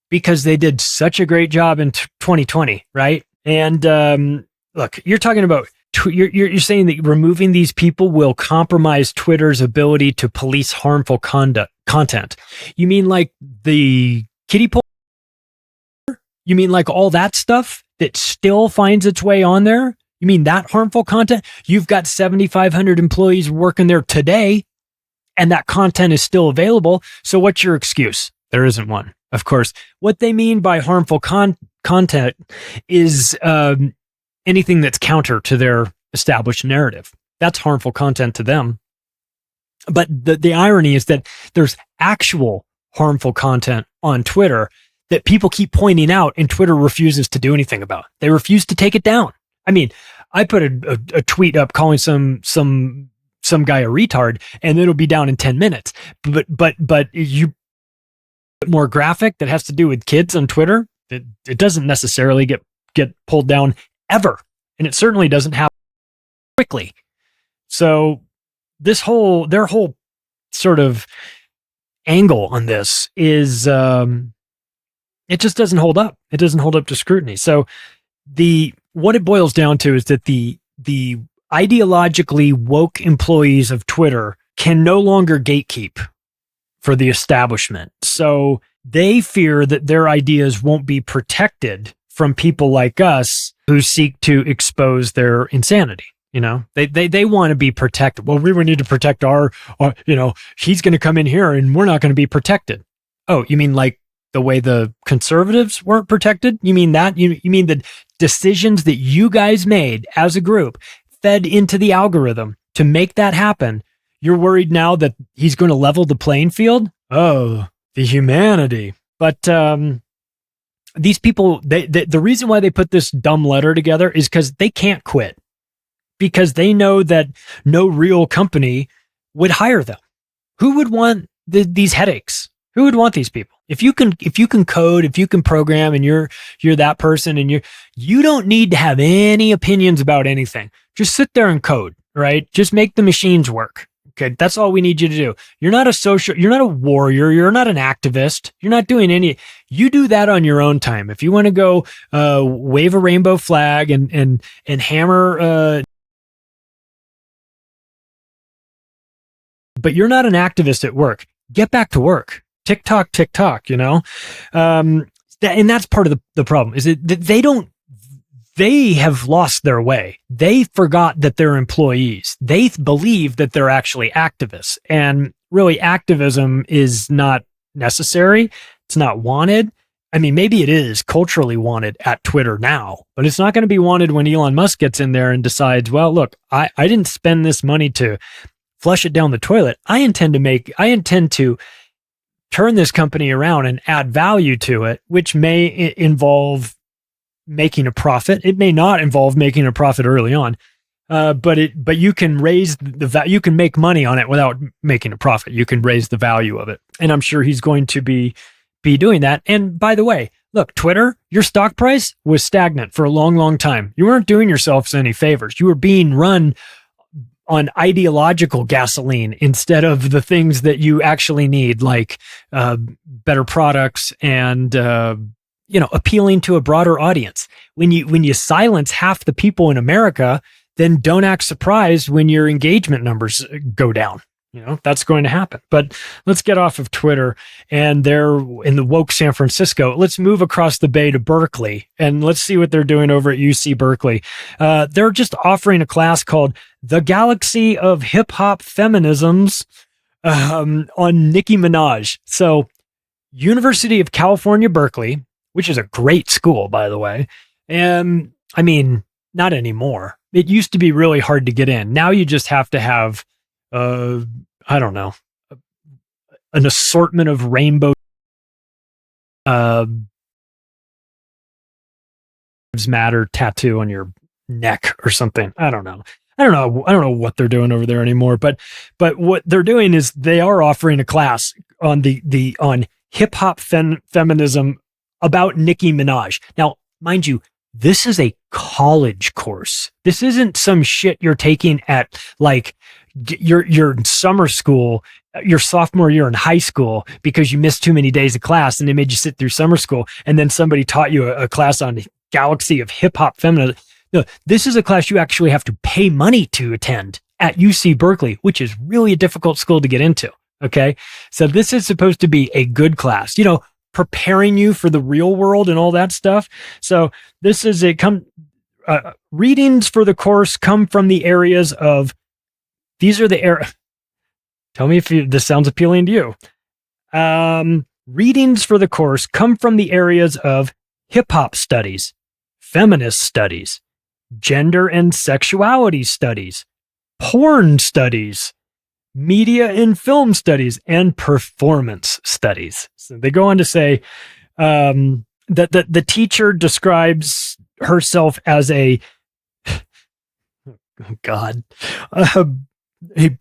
Because they did such a great job in 2020, right? And look, you're talking about, you're saying that removing these people will compromise Twitter's ability to police harmful content. You mean like the kiddie poll? You mean like all that stuff that still finds its way on there? You mean that harmful content? You've got 7,500 employees working there today, and that content is still available. So what's your excuse? There isn't one, of course. What they mean by harmful content is anything that's counter to their established narrative. That's harmful content to them. But the irony is that there's actual harmful content on Twitter that people keep pointing out and Twitter refuses to do anything about. They refuse to take it down. I mean, I put a tweet up calling some guy a retard and it'll be down in 10 minutes. But you more graphic that has to do with kids on Twitter, it doesn't necessarily get pulled down ever. And it certainly doesn't happen quickly. So their whole sort of angle on this is, it just doesn't hold up. It doesn't hold up to scrutiny. So what it boils down to is that the ideologically woke employees of Twitter can no longer gatekeep for the establishment. So they fear that their ideas won't be protected from people like us who seek to expose their insanity. You know, they want to be protected. Well, we would need to protect our he's going to come in here and we're not going to be protected. Oh, you mean like the way the conservatives weren't protected? You mean that? You mean the decisions that you guys made as a group fed into the algorithm to make that happen? You're worried now that he's going to level the playing field? Oh, the humanity. But these people, the reason why they put this dumb letter together is because they can't quit. Because they know that no real company would hire them. Who would want these headaches? Who would want these people? If you can code, if you can program, and you're that person, and you don't need to have any opinions about anything. Just sit there and code, right? Just make the machines work. Okay, that's all we need you to do. You're not a warrior. You're not an activist. You're not doing any. You do that on your own time. If you want to go wave a rainbow flag and hammer. But you're not an activist at work. Get back to work. TikTok, you know? And that's part of the problem is that they have lost their way. They forgot that they're employees. They believe that they're actually activists. And really, activism is not necessary. It's not wanted. I mean, maybe it is culturally wanted at Twitter now, but it's not going to be wanted when Elon Musk gets in there and decides, well, look, I didn't spend this money to flush it down the toilet. I intend to turn this company around and add value to it, which may involve making a profit. It may not involve making a profit early on, but you can raise you can make money on it without making a profit. You can raise the value of it, and I'm sure he's going to be doing that. And by the way, look, Twitter, your stock price was stagnant for a long, long time. You weren't doing yourselves any favors. You were being run on ideological gasoline instead of the things that you actually need, like better products and appealing to a broader audience. When you silence half the people in America, then don't act surprised when your engagement numbers go down. That's going to happen. But let's get off of Twitter, and they're in the woke San Francisco. Let's move across the bay to Berkeley, and let's see what they're doing over at UC Berkeley. They're just offering a class called The Galaxy of Hip Hop Feminisms on Nicki Minaj. So University of California, Berkeley, which is a great school, by the way. And I mean, not anymore. It used to be really hard to get in. Now you just have to have I don't know, an assortment of rainbow matter tattoo on your neck or something. I don't know what they're doing over there anymore, but what they're doing is they are offering a class on on hip hop feminism about Nicki Minaj. Now, mind you, this is a college course. This isn't some shit you're taking at like your summer school, your sophomore year in high school, because you missed too many days of class and they made you sit through summer school. And then somebody taught you a class on the galaxy of hip hop feminism. No, this is a class you actually have to pay money to attend at UC Berkeley, which is really a difficult school to get into. Okay. So this is supposed to be a good class, preparing you for the real world and all that stuff. So this is readings for the course come from the areas of, tell me if this sounds appealing to you. Readings for the course come from the areas of hip hop studies, feminist studies, gender and sexuality studies, porn studies, media and film studies, and performance studies. So they go on to say that the teacher describes herself as a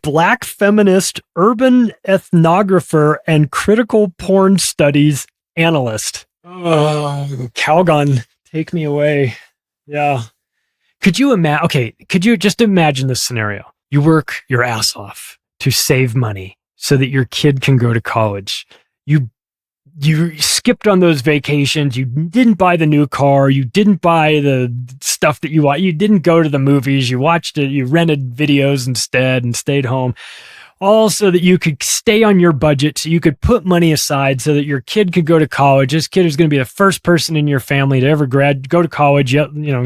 Black feminist, urban ethnographer, and critical porn studies analyst. Oh, Calgon, take me away. Yeah. Could you just imagine this scenario? You work your ass off to save money so that your kid can go to college. You skipped on those vacations. You didn't buy the new car. You didn't buy the stuff that you want. You didn't go to the movies. You watched it. You rented videos instead and stayed home. all so that you could stay on your budget, so you could put money aside so that your kid could go to college. This kid is going to be the first person in your family to ever go to college,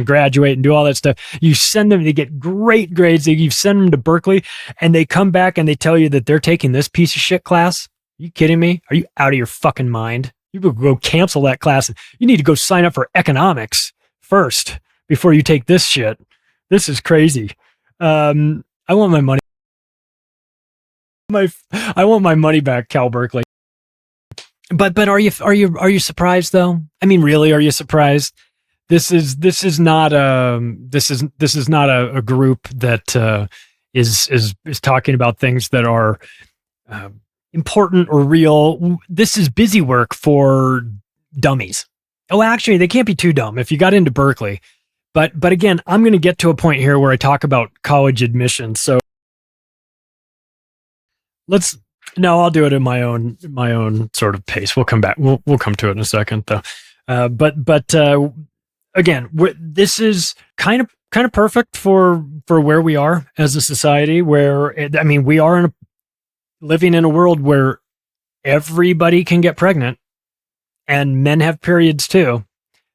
graduate and do all that stuff. You send them, they get great grades. You send them to Berkeley and they come back and they tell you that they're taking this piece of shit class. Are you kidding me? Are you out of your fucking mind? You go cancel that class. You need to go sign up for economics first before you take this shit. This is crazy. I want my money. I want my money back, Cal Berkeley. But are you surprised though? I mean, really, are you surprised? This is not a group that is talking about things that are important or real. This is busy work for dummies. Oh, actually, they can't be too dumb if you got into Berkeley. But again, I'm going to get to a point here where I talk about college admissions. So I'll do it in my own sort of pace. We'll come back. We'll come to it in a second though. Again, this is kind of perfect for where we are as a society, where, I mean, we are living in a world where everybody can get pregnant and men have periods too.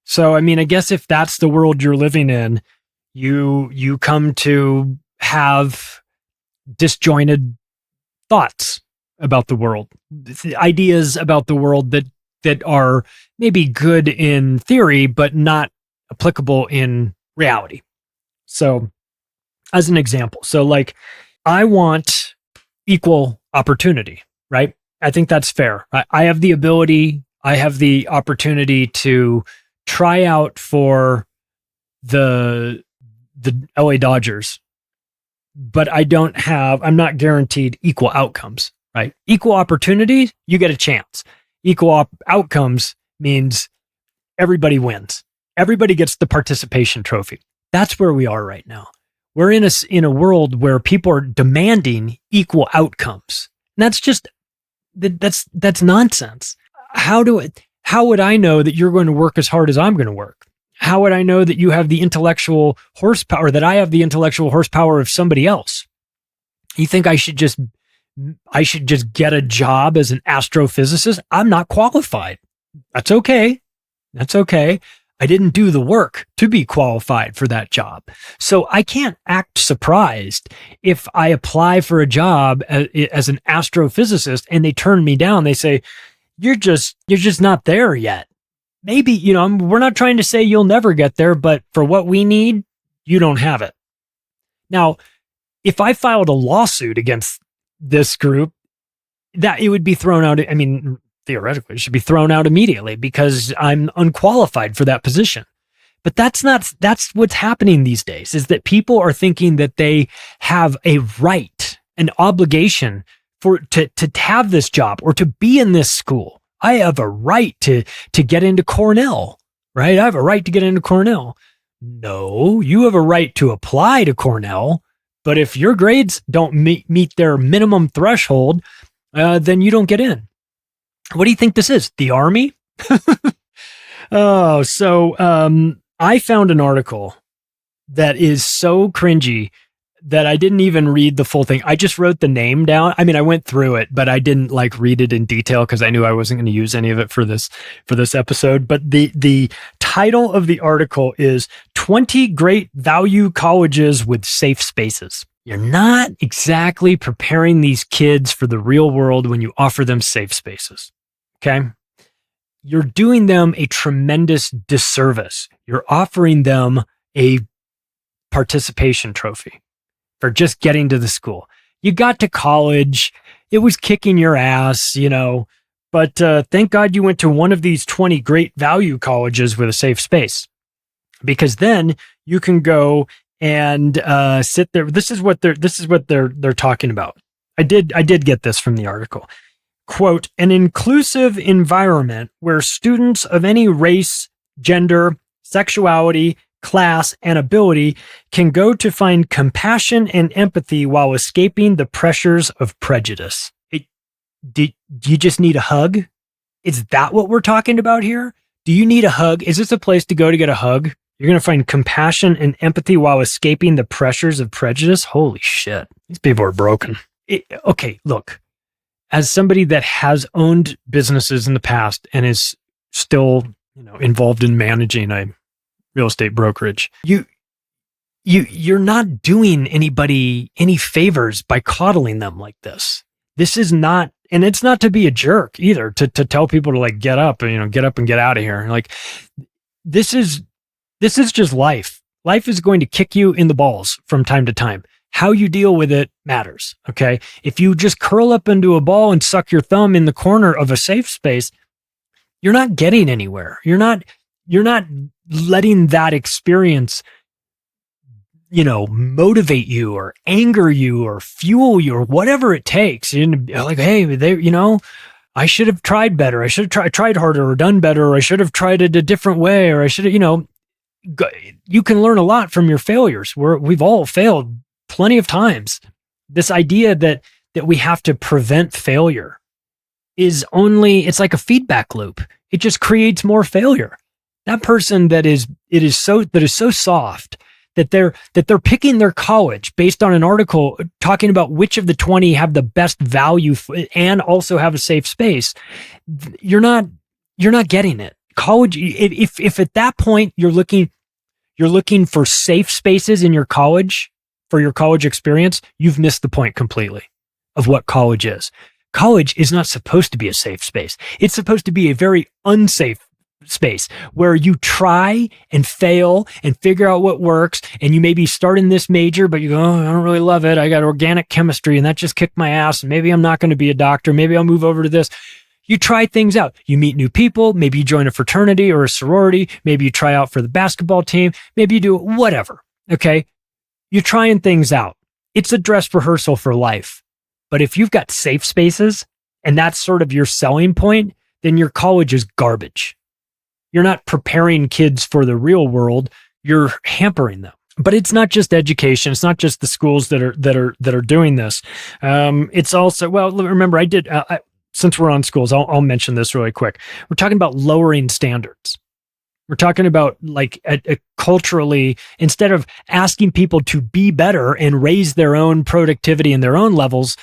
So, I mean, I guess if that's the world you're living in, you come to have disjointed thoughts about the world, ideas about the world that are maybe good in theory, but not applicable in reality. So, as an example, like, I want equal opportunity, right? I think that's fair. I have the ability, I have the opportunity to try out for the LA Dodgers, but I'm not guaranteed equal outcomes, right? Equal opportunity, you get a chance. Equal outcomes means everybody wins. Everybody gets the participation trophy. That's where we are right now. We're in a world where people are demanding equal outcomes. And that's nonsense. How would I know that you're going to work as hard as I'm going to work? How would I know that you have the intellectual horsepower, that I have the intellectual horsepower of somebody else? You think I should just get a job as an astrophysicist? I'm not qualified. That's okay. I didn't do the work to be qualified for that job. So I can't act surprised if I apply for a job as an astrophysicist and they turn me down. They say, you're just not there yet. Maybe, we're not trying to say you'll never get there, but for what we need, you don't have it. Now, if I filed a lawsuit against this group, that it would be thrown out. I mean, theoretically, it should be thrown out immediately because I'm unqualified for that position. But that's what's happening these days, is that people are thinking that they have a right, an obligation to have this job or to be in this school. I have a right to get into Cornell, right? I have a right to get into Cornell. No, you have a right to apply to Cornell, but if your grades don't meet their minimum threshold, then you don't get in. What do you think this is? The Army? I found an article that is so cringy that I didn't even read the full thing. I just wrote the name down. I mean, I went through it, but I didn't read it in detail because I knew I wasn't going to use any of it for this episode. But the title of the article is 20 Great Value Colleges with Safe Spaces. You're not exactly preparing these kids for the real world when you offer them safe spaces. Okay? You're doing them a tremendous disservice. You're offering them a participation trophy for just getting to the school. You got to college. It was kicking your ass, but thank God you went to one of these 20 great value colleges with a safe space, because then you can go and sit there. This is what they're talking about. I did get this from the article. Quote, an inclusive environment where students of any race, gender, sexuality, class, and ability can go to find compassion and empathy while escaping the pressures of prejudice. Do you just need a hug? Is that what we're talking about here? Do you need a hug? Is this a place to go to get a hug? You're going to find compassion and empathy while escaping the pressures of prejudice? Holy shit. These people are broken. okay, look, as somebody that has owned businesses in the past and is still, involved in managing a real estate brokerage, you're not doing anybody any favors by coddling them like this. This is not, and it's not to be a jerk either, to tell people to like get up and get out of here. Like this is just life. Life is going to kick you in the balls from time to time. How you deal with it matters. Okay. If you just curl up into a ball and suck your thumb in the corner of a safe space, you're not getting anywhere. You're not letting that experience, motivate you or anger you or fuel you or whatever it takes. You're like, hey, I should have tried better. I should have tried harder or done better, or I should have tried it a different way, or I should have, you can learn a lot from your failures. We've all failed plenty of times. This idea that we have to prevent failure it's like a feedback loop. It just creates more failure. That person that is so soft that they're picking their college based on an article talking about which of the 20 have the best value and also have a safe space. You're not getting it. College, if at that point you're looking for safe spaces in your college for your college experience, you've missed the point completely of what college is. College is not supposed to be a safe space. It's supposed to be a very unsafe space where you try and fail and figure out what works, and you maybe start in this major, but you go, oh, I don't really love it. I got organic chemistry and that just kicked my ass. And maybe I'm not going to be a doctor. Maybe I'll move over to this. You try things out. You meet new people. Maybe you join a fraternity or a sorority. Maybe you try out for the basketball team. Maybe you do whatever. Okay. You're trying things out. It's a dress rehearsal for life. But if you've got safe spaces and that's sort of your selling point, then your college is garbage. You're not preparing kids for the real world. You're hampering them. But it's not just education. It's not just the schools that are doing this. It's also, well, remember, since we're on schools, I'll mention this really quick. We're talking about lowering standards. We're talking about like culturally, instead of asking people to be better and raise their own productivity and their own levels,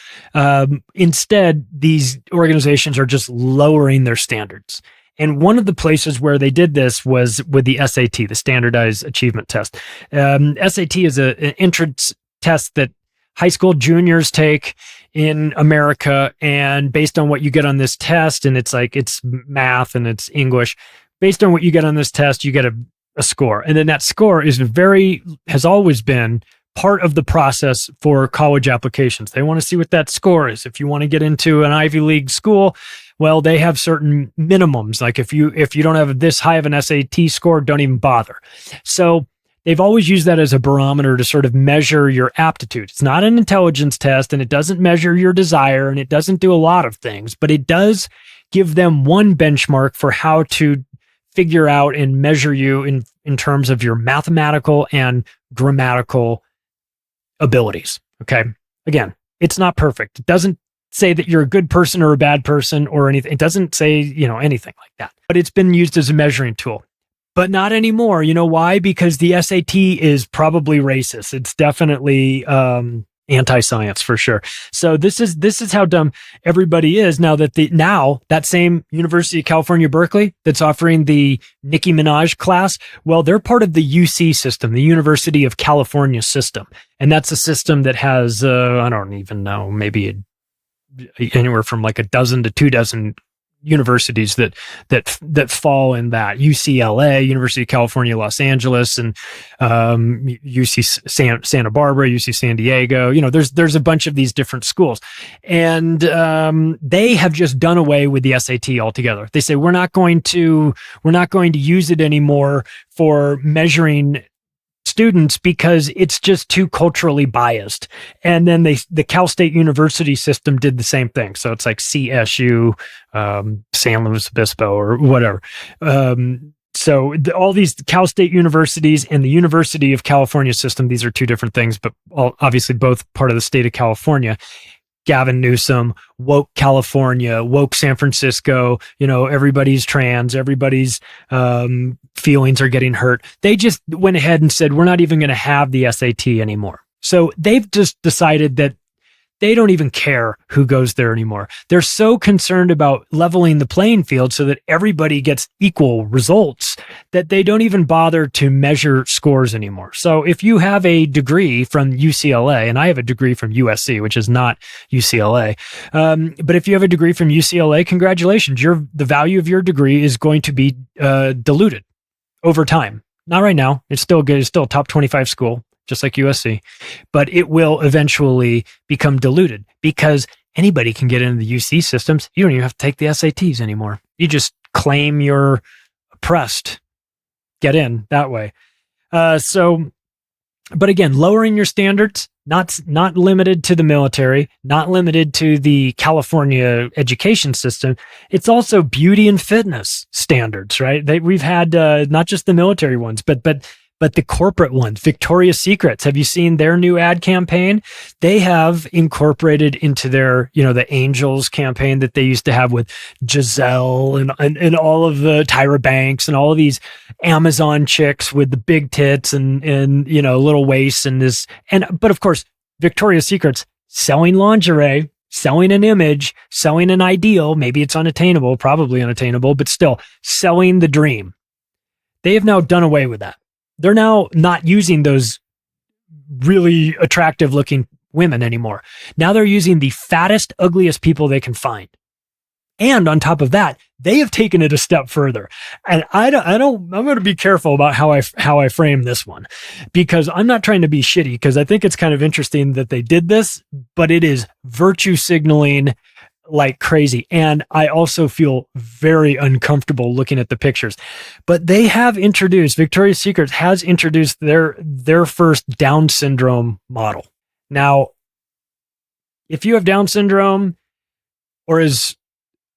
instead, these organizations are just lowering their standards. And one of the places where they did this was with the SAT, the Standardized Achievement Test. SAT is an entrance test that high school juniors take in America. And based on what you get on this test, and it's math and it's English, based on what you get on this test, you get a score. And then that score has always been part of the process for college applications. They want to see what that score is. If you want to get into an Ivy League school, well, they have certain minimums. Like if you don't have this high of an SAT score, don't even bother. So they've always used that as a barometer to sort of measure your aptitude. It's not an intelligence test, and it doesn't measure your desire, and it doesn't do a lot of things, but it does give them one benchmark for how to figure out and measure you in terms of your mathematical and grammatical abilities. Okay. Again, it's not perfect. It doesn't say that you're a good person or a bad person or anything. It doesn't say, anything like that, but it's been used as a measuring tool, but not anymore. You know why? Because the SAT is probably racist. It's definitely, anti-science for sure. So this is how dumb everybody is now that same University of California, Berkeley, that's offering the Nicki Minaj class. Well, they're part of the UC system, the University of California system. And that's a system that has, I don't even know, maybe anywhere from like a dozen to 24 universities that fall in that. UCLA, University of California, Los Angeles, and UC Santa Barbara, UC San Diego. There's a bunch of these different schools, and they have just done away with the SAT altogether. They say we're not going to use it anymore for measuring students because it's just too culturally biased. And then the Cal State University system did the same thing. So it's like CSU, San Luis Obispo, or whatever. So all these Cal State universities and the University of California system, these are two different things, but obviously both part of the state of California. Gavin Newsom, woke California, woke San Francisco, everybody's trans, everybody's feelings are getting hurt. They just went ahead and said, we're not even going to have the SAT anymore. So they've just decided that They don't even care who goes there anymore. They're so concerned about leveling the playing field so that everybody gets equal results that they don't even bother to measure scores anymore. So if you have a degree from UCLA, and I have a degree from USC, which is not UCLA, but if you have a degree from UCLA, congratulations. The value of your degree is going to be diluted over time. Not right now. It's still good. It's still a top 25 school, just like USC, but it will eventually become diluted because anybody can get into the UC systems. You don't even have to take the SATs anymore. You just claim you're oppressed, get in that way. But again, lowering your standards, not limited to the military, not limited to the California education system. It's also beauty and fitness standards, right? We've had not just the military ones, but the corporate ones. Victoria's Secrets. Have you seen their new ad campaign? They have incorporated into their, the Angels campaign that they used to have with Giselle and all of the Tyra Banks and all of these Amazon chicks with the big tits and little waists but of course, Victoria's Secrets selling lingerie, selling an image, selling an ideal. Maybe it's unattainable, probably unattainable, but still selling the dream. They have now done away with that. They're now not using those really attractive looking women anymore. Now they're using the fattest, ugliest people they can find. And on top of that, they have taken it a step further. And I'm going to be careful about how I frame this one, because I'm not trying to be shitty, because I think it's kind of interesting that they did this, but it is virtue signaling like crazy. And I also feel very uncomfortable looking at the pictures. But they have introduced, Victoria's Secret has introduced their first Down syndrome model. Now, if you have Down syndrome, or as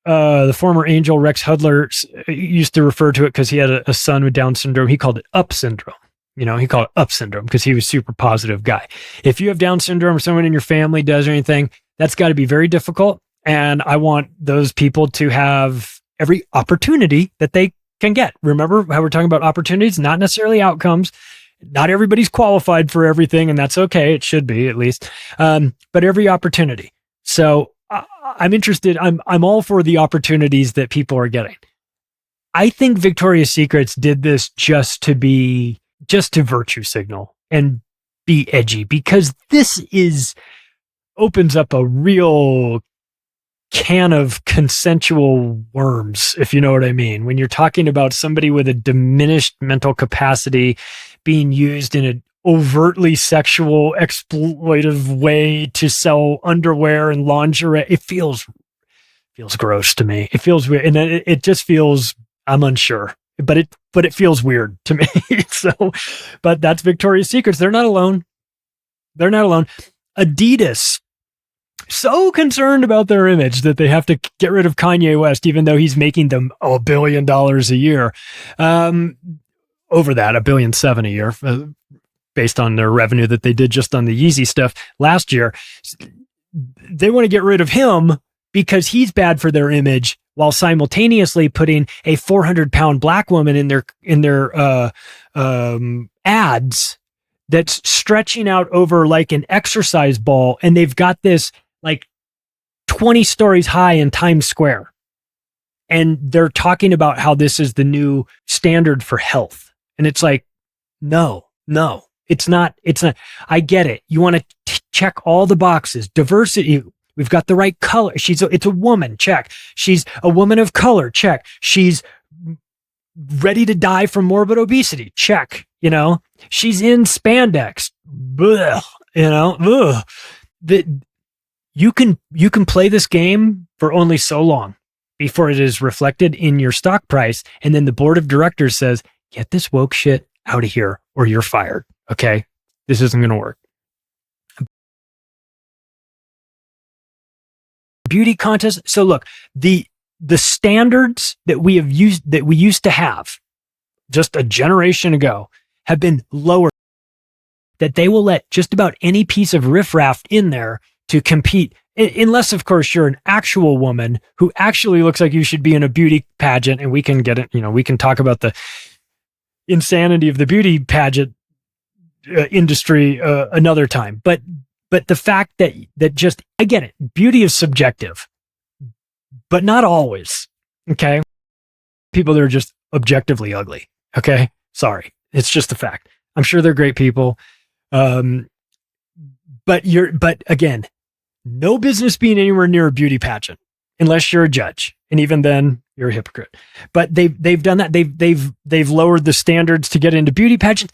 the former Angel Rex Hudler used to refer to it because he had a son with Down syndrome, he called it up syndrome. He called it up syndrome because he was a super positive guy. If you have Down syndrome or someone in your family does or anything, that's got to be very difficult. And I want those people to have every opportunity that they can get. Remember how we're talking about opportunities, not necessarily outcomes. Not everybody's qualified for everything, and that's okay. It should be, at least. But every opportunity. So I'm interested. I'm all for the opportunities that people are getting. I think Victoria's Secrets did this just to virtue signal and be edgy, because this opens up a real can of consensual worms, if you know what I mean. When you're talking about somebody with a diminished mental capacity being used in an overtly sexual, exploitive way to sell underwear and lingerie, it feels gross to me. It feels weird, and it just feels, I'm unsure, but it feels weird to me. But that's Victoria's Secrets. They're not alone. Adidas, so concerned about their image that they have to get rid of Kanye West, even though he's making them $1 billion a year. Over that, $1.7 billion a year, based on their revenue that they did just on the Yeezy stuff last year. They want to get rid of him because he's bad for their image, while simultaneously putting a 400-pound black woman in their ads that's stretching out over like an exercise ball, and they've got this like 20 stories high in Times Square. And they're talking about how this is the new standard for health. And it's like, no, it's not. I get it. You want to check all the boxes. Diversity. We've got the right color. It's a woman. Check. She's a woman of color. Check. She's ready to die from morbid obesity. Check. She's in spandex. Ugh. Ugh. You can play this game for only so long before it is reflected in your stock price. And then the board of directors says, get this woke shit out of here or you're fired. Okay. This isn't going to work. Beauty contest. So look, the standards that we used to have just a generation ago have been lowered, that they will let just about any piece of riffraff in there to compete, unless of course you're an actual woman who actually looks like you should be in a beauty pageant. And we can get it, we can talk about the insanity of the beauty pageant industry another time. But But the fact that just, I get it, beauty is subjective, but not always. Okay. People that are just objectively ugly. Okay. Sorry. It's just a fact. I'm sure they're great people. But again, no business being anywhere near a beauty pageant unless you're a judge. And even then you're a hypocrite. But they've done that. They've lowered the standards to get into beauty pageants.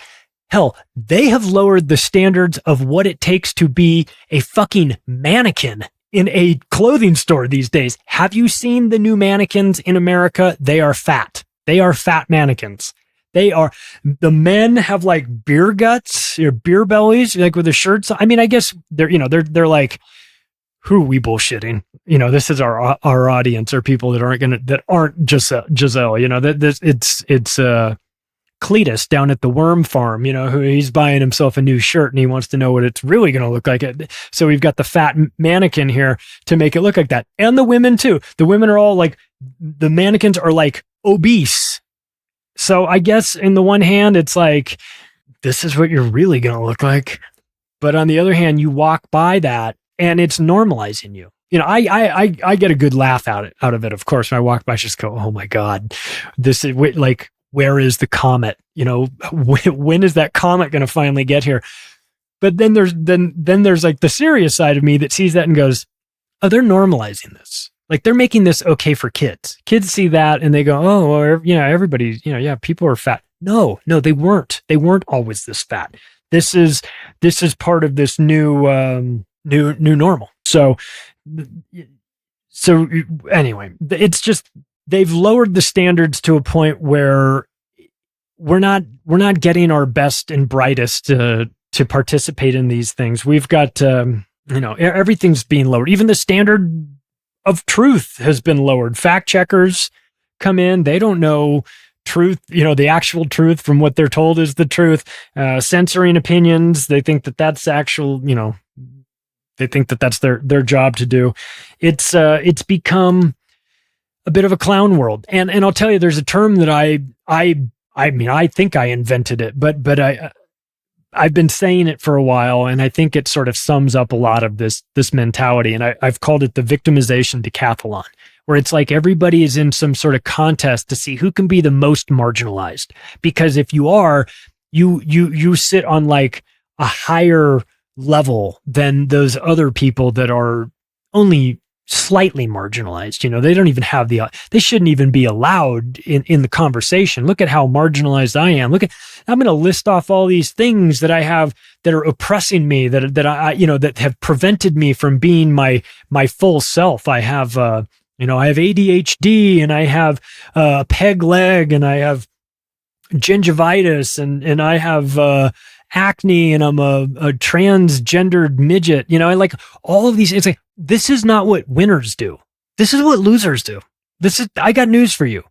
Hell, they have lowered the standards of what it takes to be a fucking mannequin in a clothing store these days. Have you seen the new mannequins in America? They are fat. They are fat mannequins. The men have like beer guts or beer bellies, like with the shirts. I mean, I guess they're like, who are we bullshitting? This is our audience, are people that aren't Giselle, it's Cletus down at the worm farm, who he's buying himself a new shirt and he wants to know what it's really going to look like. So we've got the fat mannequin here to make it look like that. And the women too. The women are all like, the mannequins are like obese. So I guess in the one hand, it's like, this is what you're really going to look like. But on the other hand, you walk by that and it's normalizing you. I get a good laugh out of it. Of course, when I walk by, I just go, oh my God, this is like, where is the comet? When is that comet going to finally get here? But then there's like the serious side of me that sees that and goes, oh, they're normalizing this. Like they're making this okay for kids. Kids see that and they go, oh, well, everybody, people are fat. No, they weren't. They weren't always this fat. This is part of this new normal. So anyway, it's just, they've lowered the standards to a point where we're not getting our best and brightest to participate in these things. We've got, everything's being lowered. Even the standard of truth has been lowered. Fact checkers come in. They don't know truth, the actual truth from what they're told is the truth. Censoring opinions. They think that that's actual, they think that that's their job to do. It's become a bit of a clown world. And I'll tell you, there's a term that I think I invented it, but I've been saying it for a while, and I think it sort of sums up a lot of this mentality. And I've called it the victimization decathlon, where it's like everybody is in some sort of contest to see who can be the most marginalized. Because if you are, you sit on like a higher level than those other people that are only slightly marginalized. They don't even have they shouldn't even be allowed in the conversation. Look at how marginalized I am. I'm going to list off all these things that I have that are oppressing me, that I that have prevented me from being my full self. I have, I have ADHD, and I have a peg leg, and I have gingivitis, and I have, acne, and I'm a transgendered midget, I like all of these. It's like, this is not what winners do. This is what losers do. I got news for you.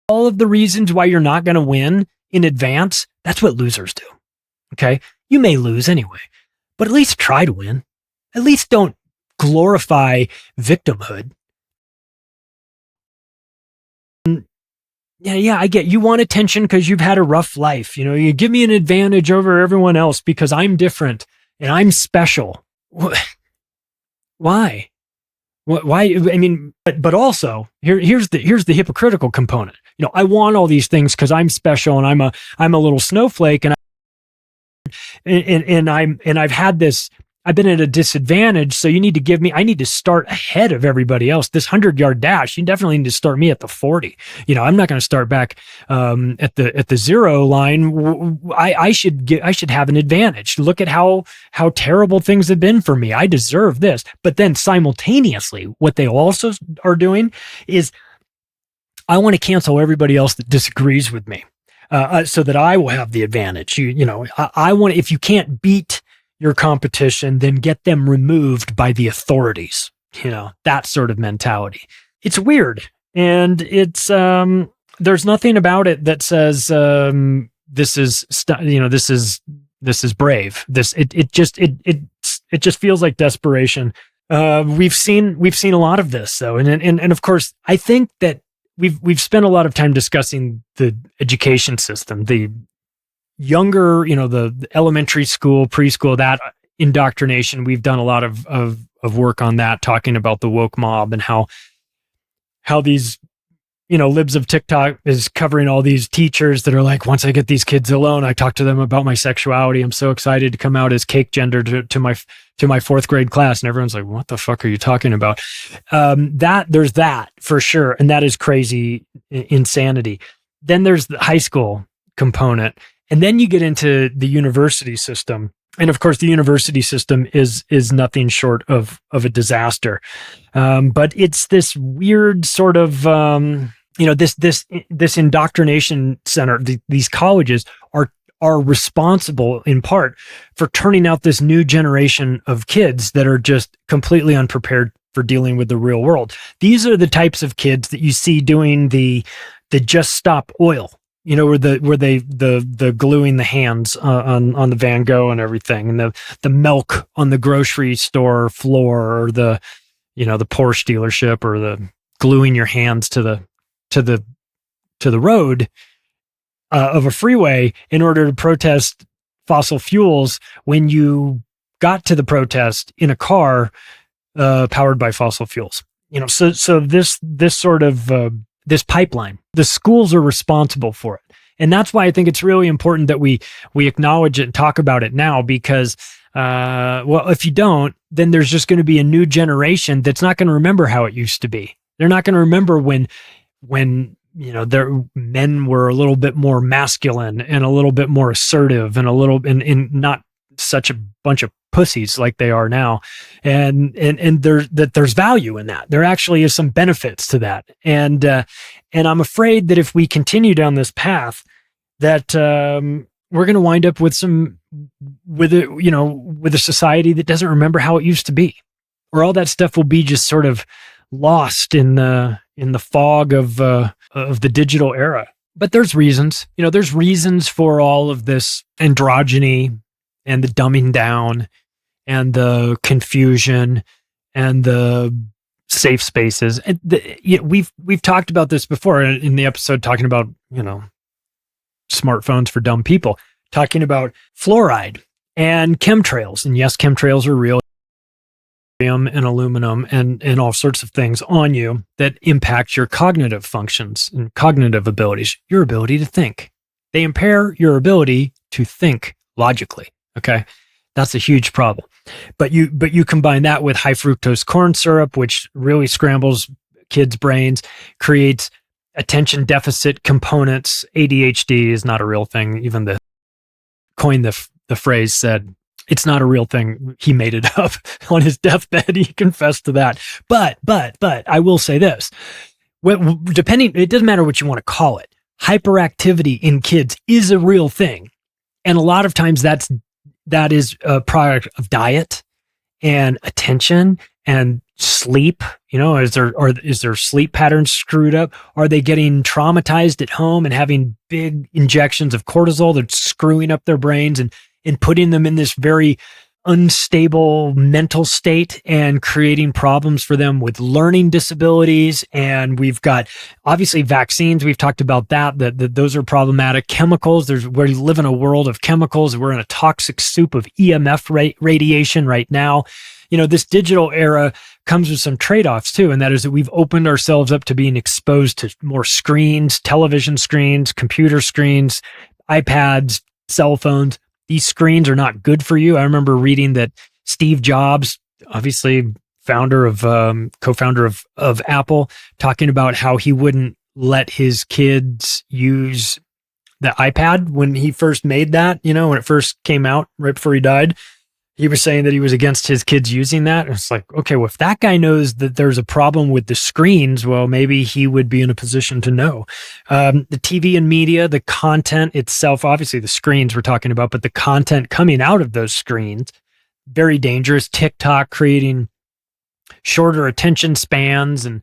All of the reasons why you're not going to win in advance, that's what losers do. Okay. You may lose anyway, but at least try to win. At least don't glorify victimhood. Yeah, I get you want attention because you've had a rough life. You give me an advantage over everyone else because I'm different and I'm special. Why? Why? I mean, but also here's the hypocritical component. I want all these things because I'm special and I'm a little snowflake, and I've had this. I've been at a disadvantage, so you need to give me, I need to start ahead of everybody else. This 100-yard dash, you definitely need to start me at the 40. I'm not going to start back at the 0 line. I should have an advantage. Look at how terrible things have been for me. I deserve this. But then simultaneously, what they also are doing is, I want to cancel everybody else that disagrees with me, so that I will have the advantage. I want, if you can't beat your competition, then get them removed by the authorities. That sort of mentality. It's weird. And it's, there's nothing about it that says, this is brave. It just feels like desperation. We've seen a lot of this though. And of course, I think that we've spent a lot of time discussing the education system, the younger, the elementary school, preschool, that, indoctrination. We've done a lot of work on that, talking about the woke mob and how these, libs of TikTok is covering all these teachers that are like, once I get these kids alone, I talk to them about my sexuality. I'm so excited to come out as cake gender to my fourth grade class. And everyone's like, what the fuck are you talking about? There's that for sure. And that is crazy insanity. Then there's the high school component. And then you get into the university system. And of course, the university system is nothing short of a disaster. But it's this weird sort of, this indoctrination center. These colleges are responsible in part for turning out this new generation of kids that are just completely unprepared for dealing with the real world. These are the types of kids that you see doing the Just Stop Oil. Where the gluing the hands on the Van Gogh and everything, and the milk on the grocery store floor, or the Porsche dealership, or the gluing your hands to the road of a freeway in order to protest fossil fuels when you got to the protest in a car powered by fossil fuels. So this sort of this pipeline, the schools are responsible for it. And that's why I think it's really important that we acknowledge it and talk about it now, because, if you don't, then there's just going to be a new generation that's not going to remember how it used to be. They're not going to remember when their men were a little bit more masculine and a little bit more assertive and and not such a bunch of pussies like they are now. And there's value in that. There actually is some benefits to that. And I'm afraid that if we continue down this path, that we're going to wind up with a society that doesn't remember how it used to be, or all that stuff will be just sort of lost in the fog of the digital era. But there's reasons, there's reasons for all of this androgyny and the dumbing down and the confusion and the safe spaces. And we've talked about this before in the episode, talking about, smartphones for dumb people, talking about fluoride and chemtrails. And yes, chemtrails are real, and aluminum and all sorts of things on you that impact your cognitive functions and cognitive abilities, your ability to think. They impair your ability to think logically. Okay. That's a huge problem. But you combine that with high fructose corn syrup, which really scrambles kids' brains, creates attention deficit components. ADHD is not a real thing. Even the coined the phrase said it's not a real thing. He made it up on his deathbed. He confessed to that. But I will say this: it doesn't matter what you want to call it. Hyperactivity in kids is a real thing, and a lot of times that is a product of diet and attention and sleep. Is their sleep patterns screwed up? Are they getting traumatized at home and having big injections of cortisol that's screwing up their brains and putting them in this very unstable mental state and creating problems for them with learning disabilities? And we've got obviously vaccines. We've talked about that those are problematic. Chemicals. We live in a world of chemicals. We're in a toxic soup of EMF radiation right now. This digital era comes with some trade-offs too. And that is that we've opened ourselves up to being exposed to more screens, television screens, computer screens, iPads, cell phones. These screens are not good for you. I remember reading that Steve Jobs, obviously co-founder of Apple, talking about how he wouldn't let his kids use the iPad when he first made that, when it first came out right before he died. He was saying that he was against his kids using that. It's like, okay, well, if that guy knows that there's a problem with the screens, well, maybe he would be in a position to know. The TV and media, the content itself, obviously the screens we're talking about, but the content coming out of those screens, very dangerous. TikTok creating shorter attention spans and,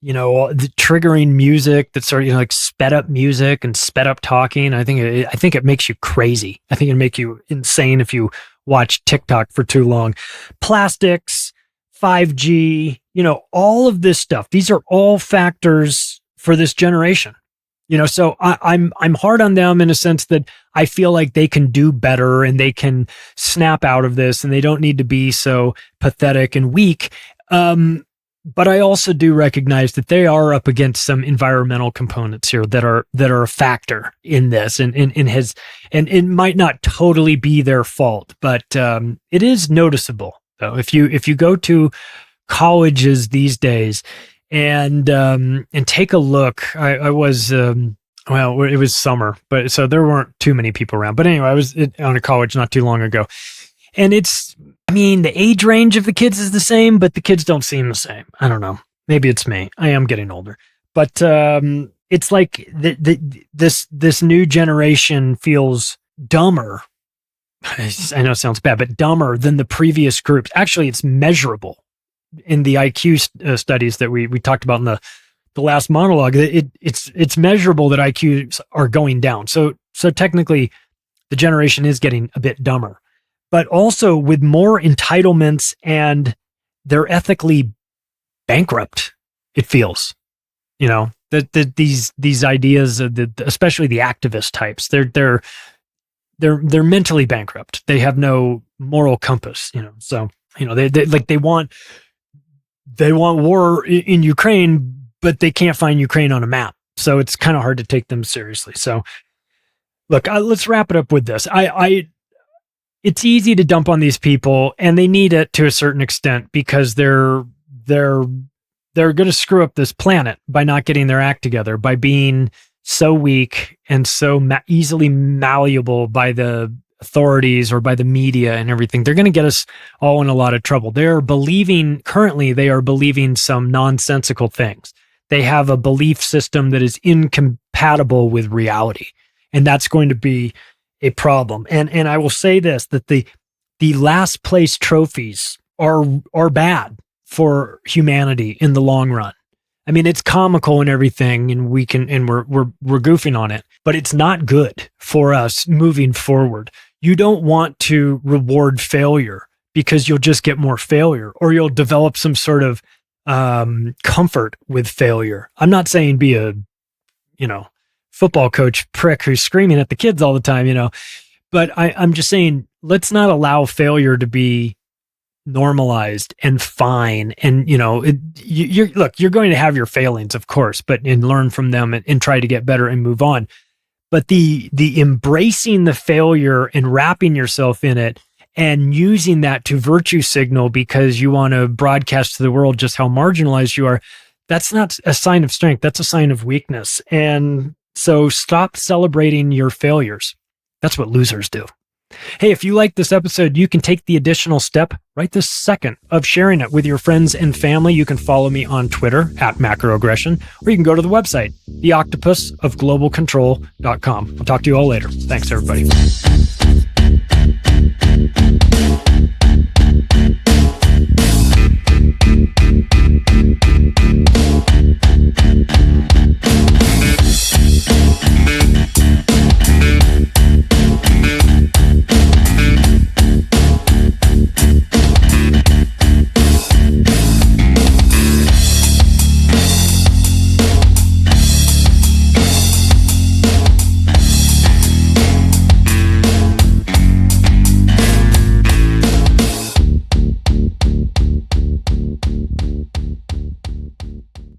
the triggering music that's sort of, like sped up music and sped up talking. I think it makes you crazy. I think it'd make you insane if you watch TikTok for too long. Plastics, 5G, all of this stuff. These are all factors for this generation. So I'm hard on them in a sense that I feel like they can do better and they can snap out of this and they don't need to be so pathetic and weak. But I also do recognize that they are up against some environmental components here that are a factor in this, and it might not totally be their fault, but it is noticeable though. If you go to colleges these days and take a look, I was well, it was summer, but so there weren't too many people around. But anyway, I was on a college not too long ago, and the age range of the kids is the same, but the kids don't seem the same. I don't know. Maybe it's me. I am getting older, but it's like this new generation feels dumber. I know it sounds bad, but dumber than the previous groups. Actually, it's measurable in the IQ studies that we talked about in the last monologue. It's measurable that IQs are going down. So technically, the generation is getting a bit dumber. But also with more entitlements, and they're ethically bankrupt. It feels, that these ideas of especially the activist types, they're mentally bankrupt. They have no moral compass, So they want war in Ukraine, but they can't find Ukraine on a map. So it's kind of hard to take them seriously. So look, let's wrap it up with this. It's easy to dump on these people, and they need it to a certain extent because they're going to screw up this planet by not getting their act together, by being so weak and so easily malleable by the authorities or by the media and everything. They're going to get us all in a lot of trouble. Currently they are believing some nonsensical things. They have a belief system that is incompatible with reality, and that's going to be a problem. And I will say this, that the last place trophies are bad for humanity in the long run. I mean, it's comical and everything, and we're goofing on it, but it's not good for us moving forward. You don't want to reward failure because you'll just get more failure, or you'll develop some sort of comfort with failure. I'm not saying be a, football coach prick who's screaming at the kids all the time, but I'm just saying, let's not allow failure to be normalized and fine. And, you're going to have your failings, of course, and learn from them and try to get better and move on. But the embracing the failure and wrapping yourself in it and using that to virtue signal because you want to broadcast to the world just how marginalized you are, that's not a sign of strength. That's a sign of weakness. And so stop celebrating your failures. That's what losers do. Hey, if you like this episode, you can take the additional step right this second of sharing it with your friends and family. You can follow me on Twitter @macroaggression, or you can go to the website, theoctopusofglobalcontrol.com. I'll talk to you all later. Thanks, everybody.